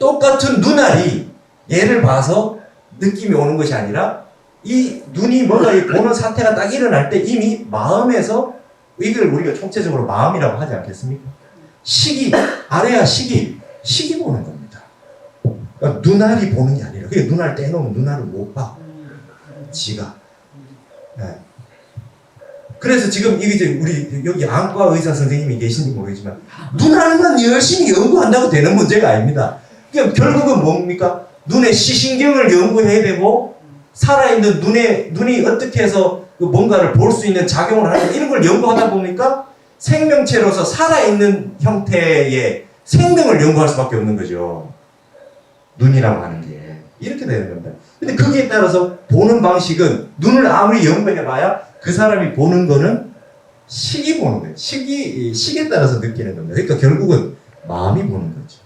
똑같은 눈알이 얘를 봐서 느낌이 오는 것이 아니라 이 눈이 뭔가 보는 사태가 딱 일어날 때 이미 마음에서 이걸 우리가 총체적으로 마음이라고 하지 않겠습니까? 식이 아래야 식이 보는 겁니다. 그러니까 눈알이 보는 게 아니라 그게 눈알 떼놓으면 눈알을 못 봐. 지가. 네. 그래서 지금 이게 우리 여기 안과 의사 선생님이 계신지 모르겠지만 눈알만 열심히 연구한다고 되는 문제가 아닙니다. 그러니까 결국은 뭡니까? 눈의 시신경을 연구해야 되고 살아있는 눈이 어떻게 해서 뭔가를 볼 수 있는 작용을 하는 이런 걸 연구하다 보니까 생명체로서 살아있는 형태의 생명을 연구할 수밖에 없는 거죠. 눈이라고 하는 게 이렇게 되는 겁니다. 근데 거기에 따라서 보는 방식은 눈을 아무리 연구해봐야 그 사람이 보는 거는 식이 보는 거예요. 식에 따라서 느끼는 겁니다. 그러니까 결국은 마음이 보는 거죠.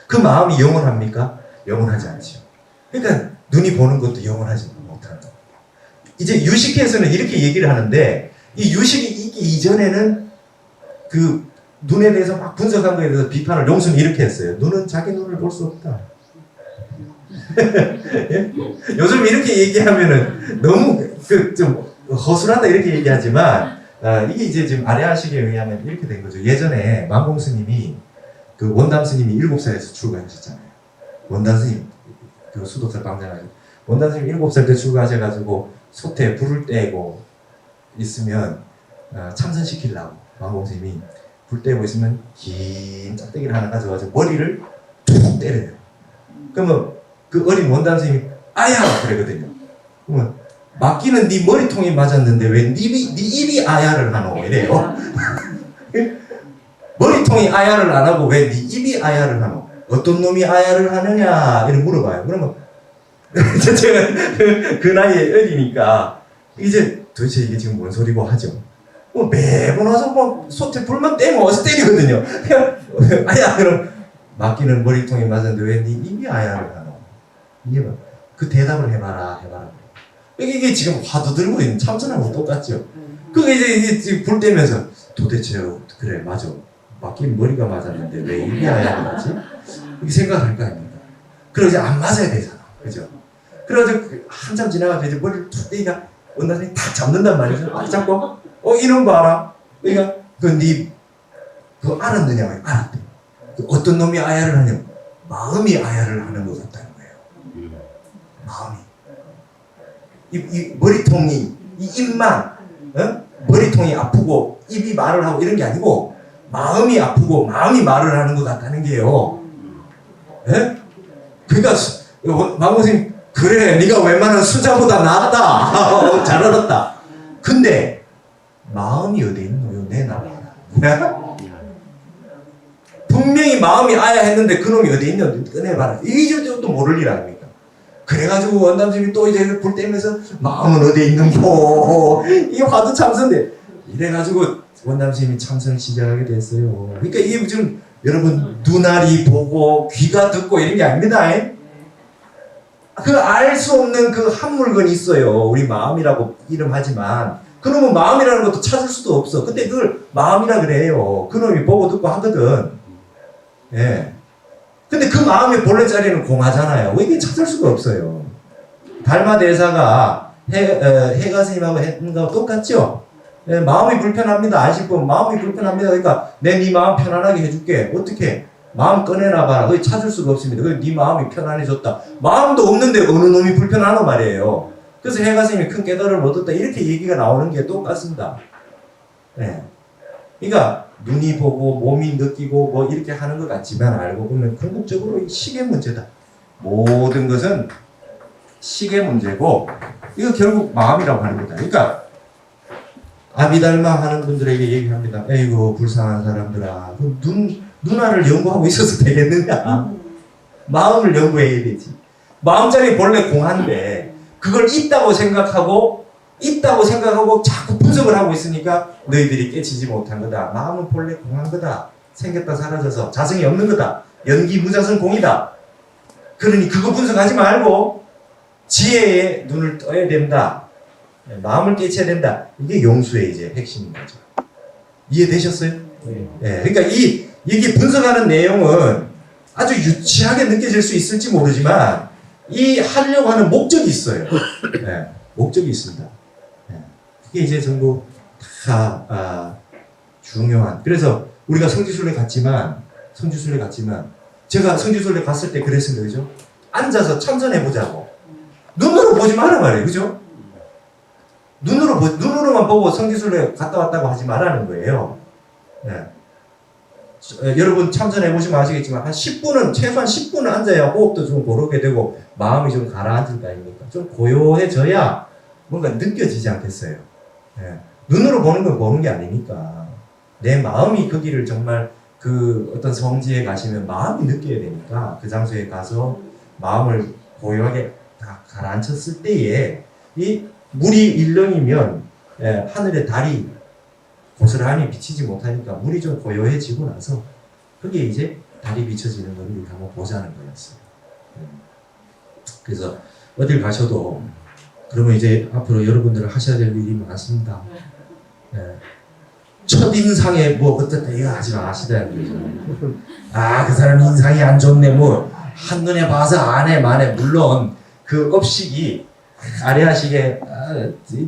그 마음이 영원합니까? 영원하지 않죠. 그러니까 눈이 보는 것도 영원하지 못하는 겁니다. 이제 유식에서는 이렇게 얘기를 하는데 이 유식이 있기 이전에는 그 눈에 대해서 막 분석한 거에 대해서 비판을 용수는 이렇게 했어요. 눈은 자기 눈을 볼 수 없다. 예? 요즘 이렇게 얘기하면은 너무 좀 허술하다 이렇게 얘기하지만 이게 이제 지금 아레아식에 의하면 이렇게 된 거죠. 예전에 만공 스님이 그 원담 스님이 7살에서 출가하셨잖아요. 원담 스님 그 수도사 방장하고 원담 스님 7살 때 출가하셔가지고 솥에 불을 떼고 있으면 참선시키려고 만공 스님이 불 떼고 있으면 긴 짝대기를 하나 가져가지고 머리를 툭 때려요. 그러면 그 어린 원담 스님이 아야 그러거든요. 그러면 맞기는 네 머리통이 맞았는데 왜 네 입이 아야를 하노 이래요. 머리통이 아야를 안 하고 왜 네 입이 아야를 하노? 어떤 놈이 아야를 하느냐 이렇게 물어봐요. 그러면 제가 그 나이에 어리니까 이제 도대체 이게 지금 뭔 소리고 하죠. 뭐 매번 와서 뭐 솥에 불만 떼면 어서 때리거든요. 아야 그럼 맞기는 머리통이 맞았는데 왜 네 입이 아야를 하노? 이게 뭐 그 대답을 해봐라. 이게 지금 화두 들고 있는 참선하고 똑같죠. 그게 이제 지금 불 떼면서 도대체 그래 맞아. 맞긴 머리가 맞았는데 왜 입이 아야를 하지? 이렇게 생각할 거 아닙니까? 그럼 이제 안 맞아야 되잖아. 그죠? 그래가지고 한참 지나가서 이제 머리를 툭 떼니까 원단이 탁 잡는단 말이죠. 딱 잡고 이놈 봐라. 그러니까 그거 알았느냐고 알았대. 어떤 놈이 아야를 하냐고 마음이 아야를 하는 것 같다는 거예요. 마음이. 이 머리통이 이 입만 머리통이 아프고 입이 말을 하고 이런 게 아니고 마음이 아프고 마음이 말을 하는 것 같다는 게요. 예? 그러니까 마모님 그래 네가 웬만한 수자보다 낫다. 잘 알았다. 근데 마음이 어디 있노요? 내놔봐라. 분명히 마음이 아야 했는데 그놈이 어디 있냐 꺼내봐라. 이게 또 모를 일 아닙니까? 그래가지고 원담님이 또 이제 불 떼면서 마음은 어디 있는고 이게 화두 참선데 이래가지고 원담님이 참선을 시작하게 됐어요. 그러니까 이게 지금 여러분 눈알이 보고 귀가 듣고 이런 게 아닙니다. 그 알 수 없는 그 한 물건이 있어요. 우리 마음이라고 이름하지만 그놈은 마음이라는 것도 찾을 수도 없어. 근데 그걸 마음이라 그래요. 그놈이 보고 듣고 하거든. 예. 근데 그 마음의 본래 자리는 공하잖아요. 왜 이게 찾을 수가 없어요. 달마 대사가 해가 스님하고 했는 거 똑같죠? 예, 마음이 불편합니다. 아실 분 마음이 불편합니다. 그러니까 내 네 마음 편안하게 해줄게. 어떻게? 마음 꺼내놔봐라. 그게 찾을 수가 없습니다. 네 마음이 편안해졌다. 마음도 없는데 어느 놈이 불편하노 말이에요. 그래서 해가 스님이 큰 깨달음을 얻었다 이렇게 얘기가 나오는 게 똑같습니다. 네. 그러니까 눈이 보고 몸이 느끼고 뭐 이렇게 하는 것 같지만 알고 보면 궁극적으로 시계 문제다. 모든 것은 시계 문제고 이거 결국 마음이라고 하는 거다. 그러니까 아비달마 하는 분들에게 얘기합니다. 에이구 불쌍한 사람들아, 눈알을 연구하고 있어서 되겠느냐? 마음을 연구해야 되지. 마음자리 본래 공한데 그걸 있다고 생각하고 자꾸 분석을 하고 있으니까 너희들이 깨치지 못한 거다. 마음은 본래 공한 거다. 생겼다 사라져서 자성이 없는 거다. 연기 무자성 공이다. 그러니 그거 분석하지 말고 지혜에 눈을 떠야 된다. 마음을 깨쳐야 된다. 이게 용수의 이제 핵심인 거죠. 이해되셨어요? 네. 그러니까 이게 분석하는 내용은 아주 유치하게 느껴질 수 있을지 모르지만 이 하려고 하는 목적이 있어요. 네. 목적이 있습니다. 네. 그게 이제 전부 다 중요한. 그래서 우리가 성지순례 갔지만 제가 성지순례 갔을 때 그랬습니다. 그죠? 앉아서 참선해보자고. 눈으로 보지 마라 말이에요. 그죠? 눈으로만 보고 성지순례 갔다 왔다고 하지 말라는 거예요. 네. 여러분 참선해보시면 아시겠지만 한 10분은 최소한 10분은 앉아야 호흡도 좀 고르게 되고 마음이 좀 가라앉을 거 아닙니까? 좀 고요해져야 뭔가 느껴지지 않겠어요. 네. 눈으로 보는 건 보는 게 아니니까 내 마음이 거기를 정말 그 어떤 성지에 가시면 마음이 느껴야 되니까 그 장소에 가서 마음을 고요하게 다 가라앉혔을 때에 이 물이 일렁이면 하늘의 달이 고스란히 비치지 못하니까 물이 좀 고요해지고 나서 거기에 이제 달이 비춰지는 걸 우리가 한번 보자는 거였어요. 그래서 어딜 가셔도 그러면 이제 앞으로 여러분들은 하셔야 될 일이 많습니다. 첫인상에 뭐 어떻다 이거 하지 마시다는 거죠. 그 사람 인상이 안 좋네 뭐 한눈에 봐서 안해 만에 물론 그 업식이 아래하시게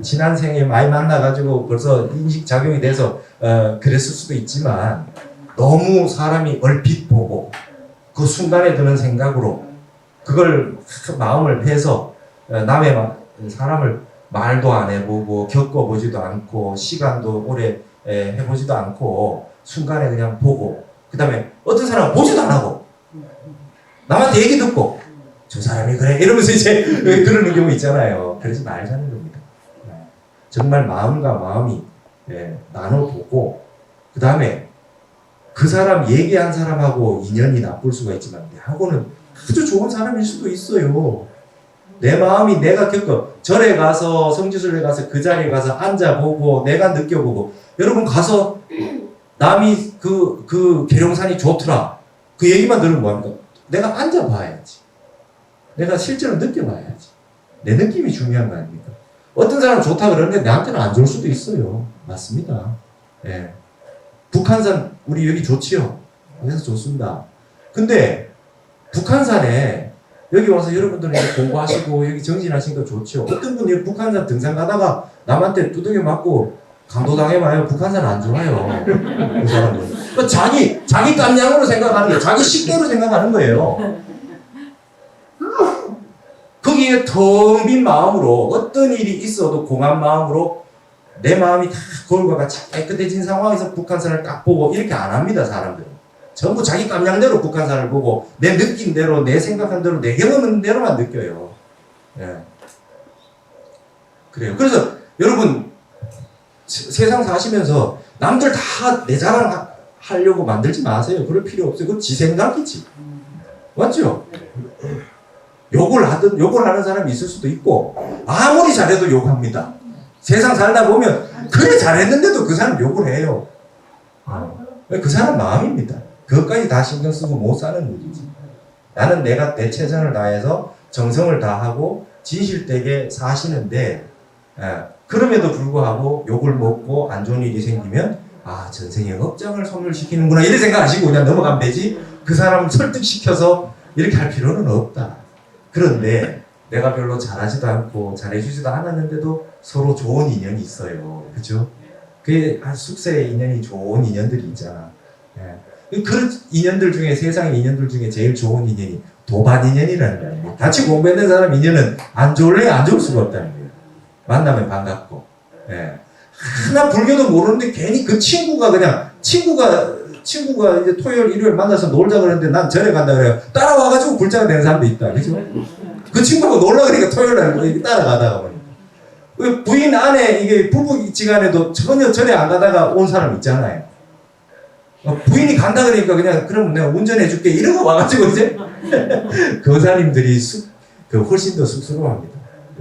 지난 생에 많이 만나가지고 벌써 인식작용이 돼서 그랬을 수도 있지만 너무 사람이 얼핏 보고 그 순간에 드는 생각으로 그걸 마음을 해서 남의 사람을 말도 안 해보고 겪어보지도 않고 시간도 오래 해보지도 않고 순간에 그냥 보고 그 다음에 어떤 사람은 보지도 안 하고 남한테 얘기 듣고 저 사람이 그래 이러면서 이제 그러는 경우 있잖아요. 그러지 말자는 겁니다. 정말 마음과 마음이 나눠보고 그 다음에 그 사람 얘기한 사람하고 인연이 나쁠 수가 있지만 내하고는 아주 좋은 사람일 수도 있어요. 내 마음이 내가 겪어 절에 가서 성지순례 가서 그 자리에 가서 앉아보고 내가 느껴보고 여러분 가서 남이 그 계룡산이 좋더라 그 얘기만 들으면 뭐합니까? 내가 앉아봐야지. 내가 실제로 느껴봐야지. 내 느낌이 중요한 거 아닙니까? 어떤 사람은 좋다 그러는데 나한테는 안 좋을 수도 있어요. 맞습니다. 예. 북한산 우리 여기 좋지요? 그래서 좋습니다. 근데 북한산에 여기 와서 여러분들은 공부하시고 여기 정진하시니까 좋죠. 어떤 분이 북한산 등산 가다가 남한테 두들겨 맞고 강도당해봐요. 북한산 안 좋아요. 그 사람은. 자기 깜냥으로 생각하는 거예요. 자기 식대로 생각하는 거예요. 거기에 텅 빈 마음으로 어떤 일이 있어도 공한 마음으로 내 마음이 다 거울과 같이 깨끗해진 상황에서 북한산을 딱 보고 이렇게 안 합니다. 사람들은. 전부 자기 깜냥대로 북한산을 보고 내 느낌대로 내 생각한 대로 내 경험대로만 느껴요. 예. 그래요. 그래서 여러분 세상 사시면서 남들 다 내 자랑 하려고 만들지 마세요. 그럴 필요 없어요. 그건 지 생각이지. 맞죠? 욕을 하는 사람이 있을 수도 있고 아무리 잘해도 욕합니다. 세상 살다 보면 그래 잘했는데도 그 사람 욕을 해요. 그 사람 마음입니다. 그것까지 다 신경 쓰고 못 사는 일이지. 나는 내가 내 최선을 다해서 정성을 다하고 진실되게 사시는데 그럼에도 불구하고 욕을 먹고 안 좋은 일이 생기면 전생에 업장을 소멸시키는구나 이런 생각하시고 그냥 넘어가면 되지 그 사람을 설득시켜서 이렇게 할 필요는 없다. 그런데 내가 별로 잘하지도 않고 잘해주지도 않았는데도 서로 좋은 인연이 있어요. 그죠? 그게 숙세의 인연이 좋은 인연들이 있잖아. 그 인연들 중에 세상의 인연들 중에 제일 좋은 인연이 도반 인연이라는 거예요. 같이 공부했는 사람 인연은 안 좋을래 안 좋을 수가 없다는 거예요. 만나면 반갑고, 예. 하나 불교도 모르는데 괜히 그 친구가 친구가 이제 토요일, 일요일 만나서 놀자 그러는데 난 절에 간다 그래요. 따라와가지고 불자가 되는 사람도 있다. 그죠? 그 친구가 놀라 그러니까 토요일 날 따라가다가 보니까. 그 부인 안에 이게 부부지간에도 전혀 절에 안 가다가 온 사람 있잖아요. 부인이 간다 그러니까 그냥 그럼 내가 운전해 줄게 이러고 와가지고 이제 거사님들이 훨씬 더 쑥스러워합니다.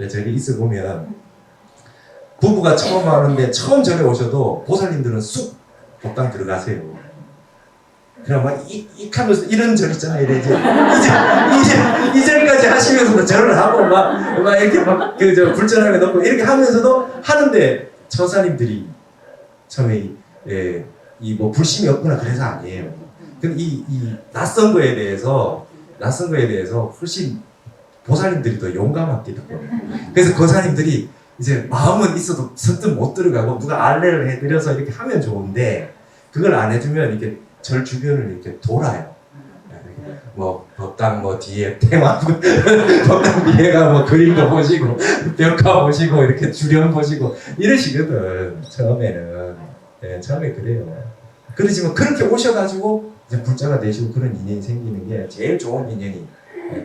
저기 있어 보면 부부가 처음 하는데 처음 절에 오셔도 보살님들은 쑥 법당 들어가세요. 그럼 막 하면서 이런 절 있잖아요. 이 절까지 하시면서도 절을 하고 막 이렇게 막 불전하게 넣고 이렇게 하면서도 하는데 처사님들이 처음에 이 뭐 불심이 없거나 그래서 아니에요. 근데 이 낯선 거에 대해서 훨씬 보살님들이 더 용감합니다. 그래서 거사님들이 이제 마음은 있어도 선뜻 못 들어가고 누가 안내를 해드려서 이렇게 하면 좋은데 그걸 안 해주면 이렇게 절 주변을 이렇게 돌아요. 뭐 법당 뭐 뒤에 테마 법당 뒤에가 뭐 그림도 보시고 벽화 보시고 이렇게 주련 보시고 이러시거든. 처음에는 처음에 그래요. 그렇지만 그렇게 오셔가지고 이제 불자가 되시고 그런 인연이 생기는 게 제일 좋은 인연이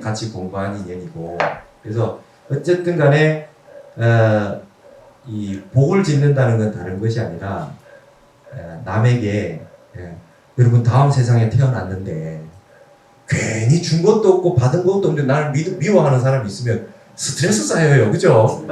같이 공부한 인연이고 그래서 어쨌든 간에 이 복을 짓는다는 건 다른 것이 아니라 남에게 여러분 다음 세상에 태어났는데 괜히 준 것도 없고 받은 것도 없는데 나를 미워하는 사람이 있으면 스트레스 쌓여요. 그죠?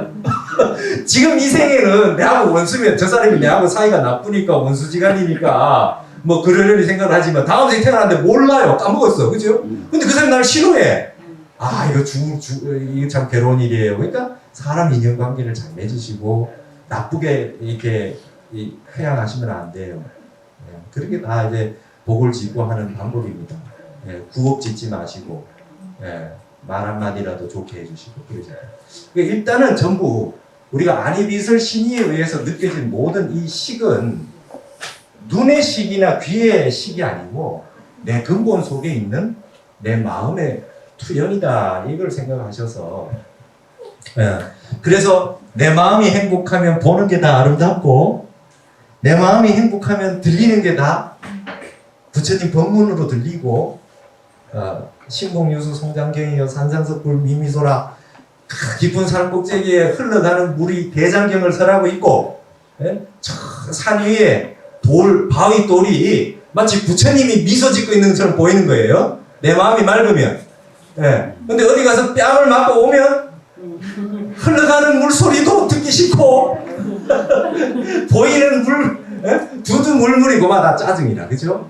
지금 이 생에는 내하고 원수면 저 사람이 내하고 사이가 나쁘니까 원수지간이니까 뭐 그러려니 생각을 하지만 다음 생에 태어났는데 몰라요. 까먹었어. 그죠? 근데 그 사람이 나를 싫어해. 아 이거 이게 참 괴로운 일이에요. 그러니까 사람 인연관계를 잘 맺으시고 나쁘게 이렇게 회양하시면 안 돼요. 그렇게 다 이제 복을 짓고 하는 방법입니다. 구업 짓지 마시고 말 한마디라도 좋게 해주시고 그러잖아요. 그러니까 일단은 전부 우리가 안이비설 신의에 의해서 느껴진 모든 이 식은 눈의 식이나 귀의 식이 아니고 내 근본 속에 있는 내 마음의 투영이다 이걸 생각하셔서 그래서 내 마음이 행복하면 보는 게 다 아름답고 내 마음이 행복하면 들리는 게 다 부처님 법문으로 들리고 신공유수 송장경이여 산산석불 미미소라 깊은 산 꼭대기에 흘러가는 물이 대장경을 설하고 있고 산 위에 바위 돌이 마치 부처님이 미소 짓고 있는 것처럼 보이는 거예요. 내 마음이 맑으면. 근데 어디 가서 뺨을 맞고 오면 흘러가는 물소리도 듣기 싫고 보이는 두두 물물이고만 다 짜증이라. 그죠?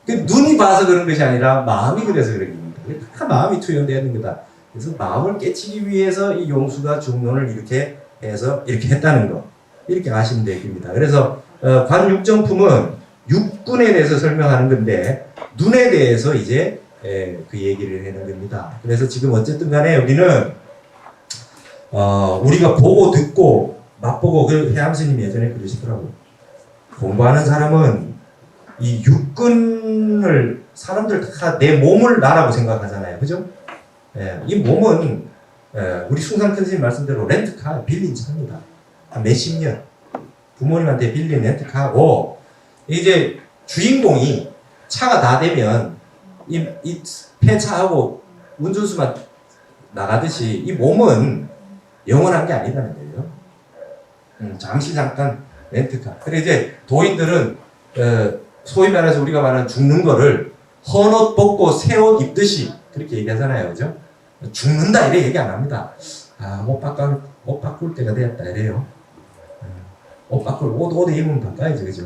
눈이 봐서 그런 것이 아니라 마음이 그래서 그런 겁니다. 다 마음이 투영되는 거다. 그래서 마음을 깨치기 위해서 이 용수가 중론을 이렇게 해서 이렇게 했다는 거. 이렇게 아시면 되겠습니다. 그래서 관육정품은 육군에 대해서 설명하는 건데 눈에 대해서 이제 그 얘기를 하는 겁니다. 그래서 지금 어쨌든 간에 여기는 우리가 보고 듣고 맛보고 그 해암스님이 예전에 그러시더라고요. 공부하는 사람은 이 육근을 사람들 다 내 몸을 나라고 생각하잖아요. 그죠? 이 몸은 우리 숭상 큰스님 말씀대로 렌트카 빌린 차입니다. 몇십 년 부모님한테 빌린 렌트카고 이제 주인공이 차가 다 되면 이 폐차하고 운전수만 나가듯이 이 몸은 영원한 게 아니라는 거예요. 잠시 잠깐 렌트카. 그래 이제 도인들은 소위 말해서 우리가 말하는 죽는 거를 헌옷 벗고 새 옷 입듯이 그렇게 얘기하잖아요. 그죠? 죽는다 이래 얘기 안 합니다. 옷 바꿀 때가 되었다 이래요. 옷 입으면 바꿔야죠. 그죠?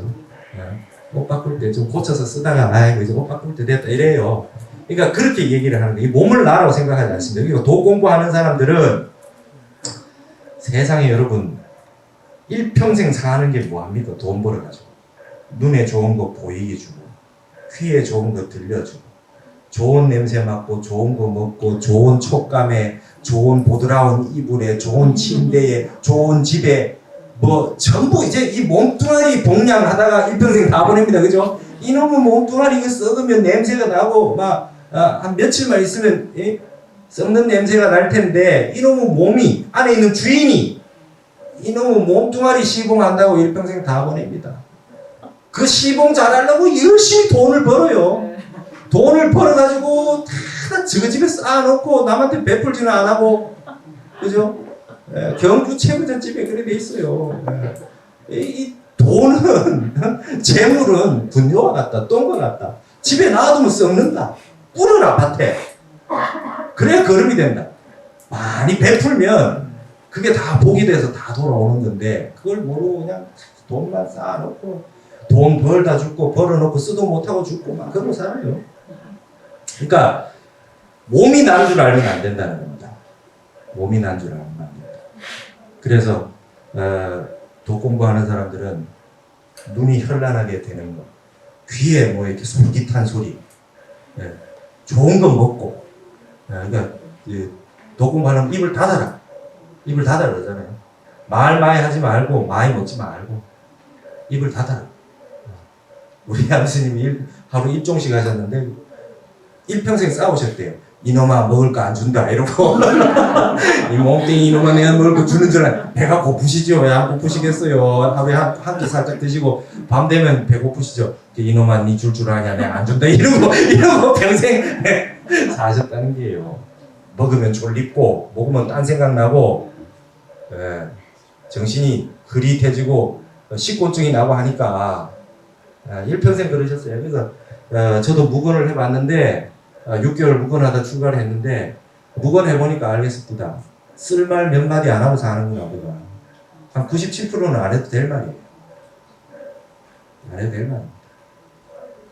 옷 바꿀 때 좀 고쳐서 쓰다가 이제 옷 바꿀 때 됐다 이래요. 그러니까 그렇게 얘기를 하는 거예요. 이 몸을 나라고 생각하지 않습니다. 그리고 도 공부하는 사람들은 세상에 여러분 일평생 사는 게 뭐합니까? 돈 벌어가지고 눈에 좋은 거 보이게 주고 귀에 좋은 거 들려주고 좋은 냄새 맡고 좋은 거 먹고 좋은 촉감에 좋은 보드라운 이불에 좋은 침대에 좋은 집에 뭐 전부 이제 이 몸뚱아리 봉양하다가 일평생 다 보냅니다. 그죠? 이놈의 몸뚱아리 이거 썩으면 냄새가 나고 막 한 며칠만 있으면 썩는 냄새가 날 텐데 이놈의 몸이 안에 있는 주인이 이놈의 몸뚱아리 시봉한다고 일평생 다 보냅니다. 그 시봉 잘하려고 열심히 돈을 벌어요. 돈을 벌어가지고 다 저거 집에 쌓아놓고 남한테 베풀지는 안 하고, 그죠? 예, 경주 최부잣집에 그래 돼 있어요. 예. 이 돈은 재물은 분뇨와 같다, 똥과 같다. 집에 놔두면 썩는다. 뿌는 아파트에. 그래야 거름이 된다. 많이 베풀면 그게 다 복이 돼서 다 돌아오는 건데, 그걸 모르고 그냥 돈만 쌓아놓고 돈 벌다 죽고 벌어놓고 쓰도 못하고 죽고 막 그러고 살아요. 그러니까 몸이 난 줄 알면 안 된다는 겁니다. 몸이 난 줄 알면 안 된다. 그래서 도 공부하는 사람들은 눈이 현란하게 되는 거, 귀에 뭐 이렇게 솔깃한 소리, 예, 좋은 거 먹고, 그러니까 도 공부하려면 입을 닫아라. 입을 닫아라 그러잖아요. 말 많이 하지 말고 많이 먹지 말고 입을 닫아라. 우리 아버님이 하루 입종식 하셨는데 일평생 싸우셨대요. 이놈아 먹을 거 안 준다 이러고 이 몸뚱이 이놈아 내가 먹을 거 주는 줄 알아. 배가 고프시죠? 왜 안 고프시겠어요? 하루에 한 끼 살짝 드시고 밤 되면 배고프시죠? 이놈아 니 줄 아냐 내가 안 준다 이러고 평생 사셨다는 게요. 먹으면 졸립고 먹으면 딴 생각 나고, 예, 정신이 흐릿해지고 식곤증이 나고 하니까 일평생 그러셨어요. 그래서 저도 묵언을 해봤는데 6개월 묵언하다 출가를 했는데 묵언해보니까 알겠습니다. 쓸 말 몇 마디 안 하고 사는구나 우리가. 한 97%는 안 해도 될 말이에요. 안 해도 될 말입니다.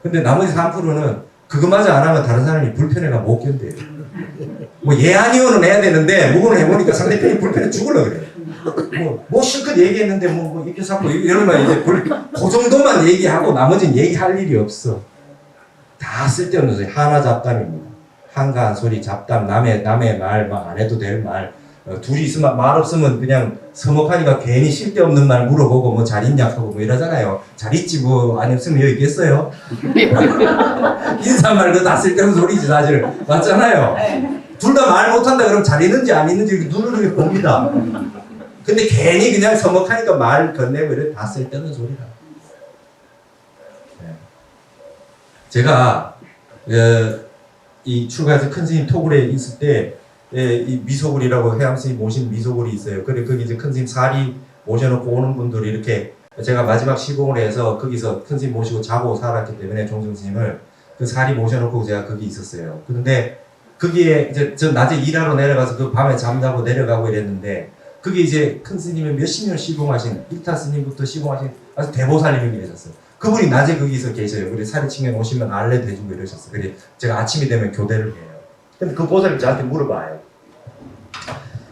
근데 나머지 3%는 그것마저 안 하면 다른 사람이 불편해가 못 견뎌요. 뭐 예아니오는 해야 되는데 묵언을 해보니까 상대편이 불편해 죽으려고 그래요. 뭐 실컷 얘기했는데 뭐 이렇게 자꾸 이러면 이제 그 정도만 얘기하고 나머지는 얘기할 일이 없어. 다 쓸데없는 소리. 하나 잡담입니다. 한가한 소리 잡담, 남의 말 막 안 해도 될 말. 둘이 있으면 말 없으면 그냥 서먹하니까 괜히 쓸데없는 말 물어보고 뭐 잘 있냐 하고 뭐 이러잖아요. 잘 있지 뭐 안 없으면 여기 있겠어요? 인사말도 다 쓸데없는 소리지 사실. 맞잖아요. 둘 다 말 못한다 그러면 잘 있는지 안 있는지 눈으로 이렇게 봅니다. 근데 괜히 그냥 서먹하니까 말 건네고 이래 다 쓸데없는 소리다. 네. 제가 이 출가해서 큰 스님 토굴에 있을 때 이 미소굴이라고 해암 스님 모신 미소굴이 있어요. 그래 거기 이제 큰 스님 사리 모셔놓고 오는 분들이 이렇게 제가 마지막 시공을 해서 거기서 큰 스님 모시고 자고 살았기 때문에 종정 스님을 그 사리 모셔놓고 제가 거기 있었어요. 그런데 거기에 이제 저 낮에 일하러 내려가서 그 밤에 잠자고 내려가고 이랬는데 그게 이제 큰 스님이 몇십 년 시공하신 일타 스님부터 시공하신 아주 대보살님이 계셨어요. 그분이 낮에 거기서 계셔요. 그래 사리칭에 오시면 알레도 해주고 이러셨어요. 그래 제가 아침이 되면 교대를 해요. 근데 그 보살님 저한테 물어봐요.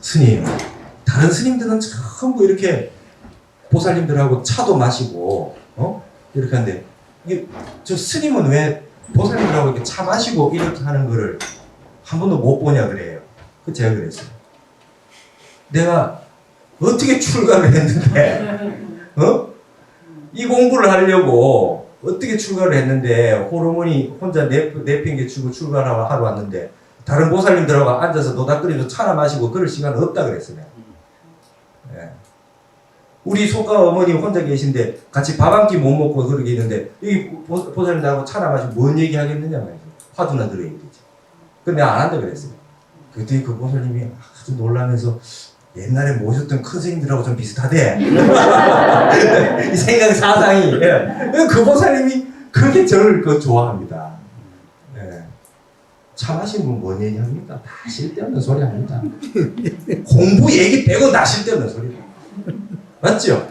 스님, 다른 스님들은 전부 이렇게 보살님들하고 차도 마시고 이렇게 하는데 이게 저 스님은 왜 보살님들하고 이렇게 차 마시고 이렇게 하는 거를 한 번도 못 보냐 그래요. 그 제가 그랬어요. 내가 어떻게 출가를 했는데 이 공부를 하려고 어떻게 출가를 했는데 호르몬이 혼자 내팽개치고 출가를 하러 왔는데 다른 보살님들하고 앉아서 노닥거리면서 차나 마시고 그럴 시간은 없다 그랬어요. 네. 우리 소가 어머니 혼자 계신데 같이 밥 한 끼 못 먹고 그러게 있는데 이 보살님들하고 차나 마시고 뭔 얘기 하겠느냐 말이죠. 화두나 들어야 되지. 근데 안 한다 그랬어요. 그때 그 보살님이 아주 놀라면서 옛날에 모셨던 큰 스님들하고 좀 비슷하대. 이 생각 사상이. 그 보살님이 그렇게 저를 좋아합니다. 차 마시면 뭔 얘기 합니까? 다 쓸데없는 소리 합니다. 공부 얘기 빼고 다 쓸데없는 소리. 맞죠?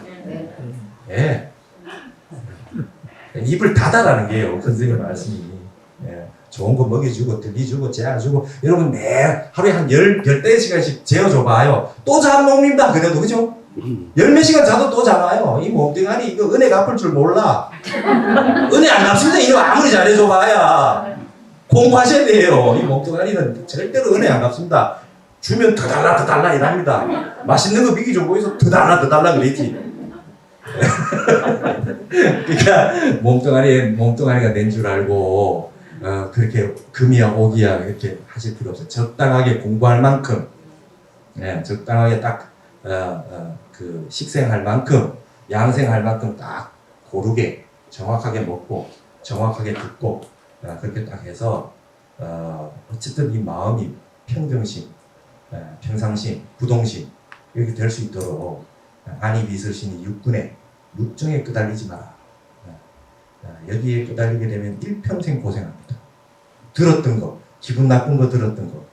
예. 입을 닫아라는 게요. 큰 스님 말씀이. 좋은 거 먹여주고 들리주고 재워주고 여러분 매 하루에 한 14시간씩 재워줘봐요. 또 잠 놈입니다. 그래도 그죠? 10몇 시간 자도 또 자봐요. 이 몸뚱아리 이거 은혜 갚을 줄 몰라. 은혜 안 갚습니다. 이거 아무리 잘해줘봐야. 공부하셔야 돼요. 이 몸뚱아리는 절대로 은혜 안 갚습니다. 주면 더 달라 이랍니다. 맛있는 거 미기 좀 보여서 더 달라 그랬지. 그러니까 몸뚱아리가 낸 줄 알고 그렇게 금이야 오기야 이렇게 하실 필요 없어요. 적당하게 공부할 만큼 적당하게 딱 그 식생할 만큼 양생할 만큼 딱 고르게 정확하게 먹고 정확하게 듣고 그렇게 딱 해서 어쨌든 이 마음이 평정심, 평상심, 부동심 이렇게 될 수 있도록 안이 비설신이 육군에 육정에 끄달리지 마라. 여기에 끄달리게 되면 일평생 고생합니다. 들었던 거, 기분 나쁜 거 들었던 거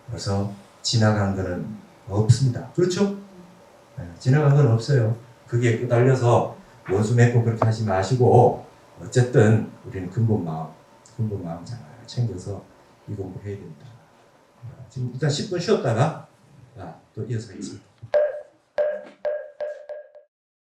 벌써 지나간 거는 없습니다. 그렇죠? 지나간 건 없어요. 그게 끄달려서 원수 맺고 그렇게 하지 마시고 어쨌든 우리는 근본 마음 잘 챙겨서 이 공부 해야 됩니다. 지금 일단 10분 쉬었다가 또 이어서 하겠습니다.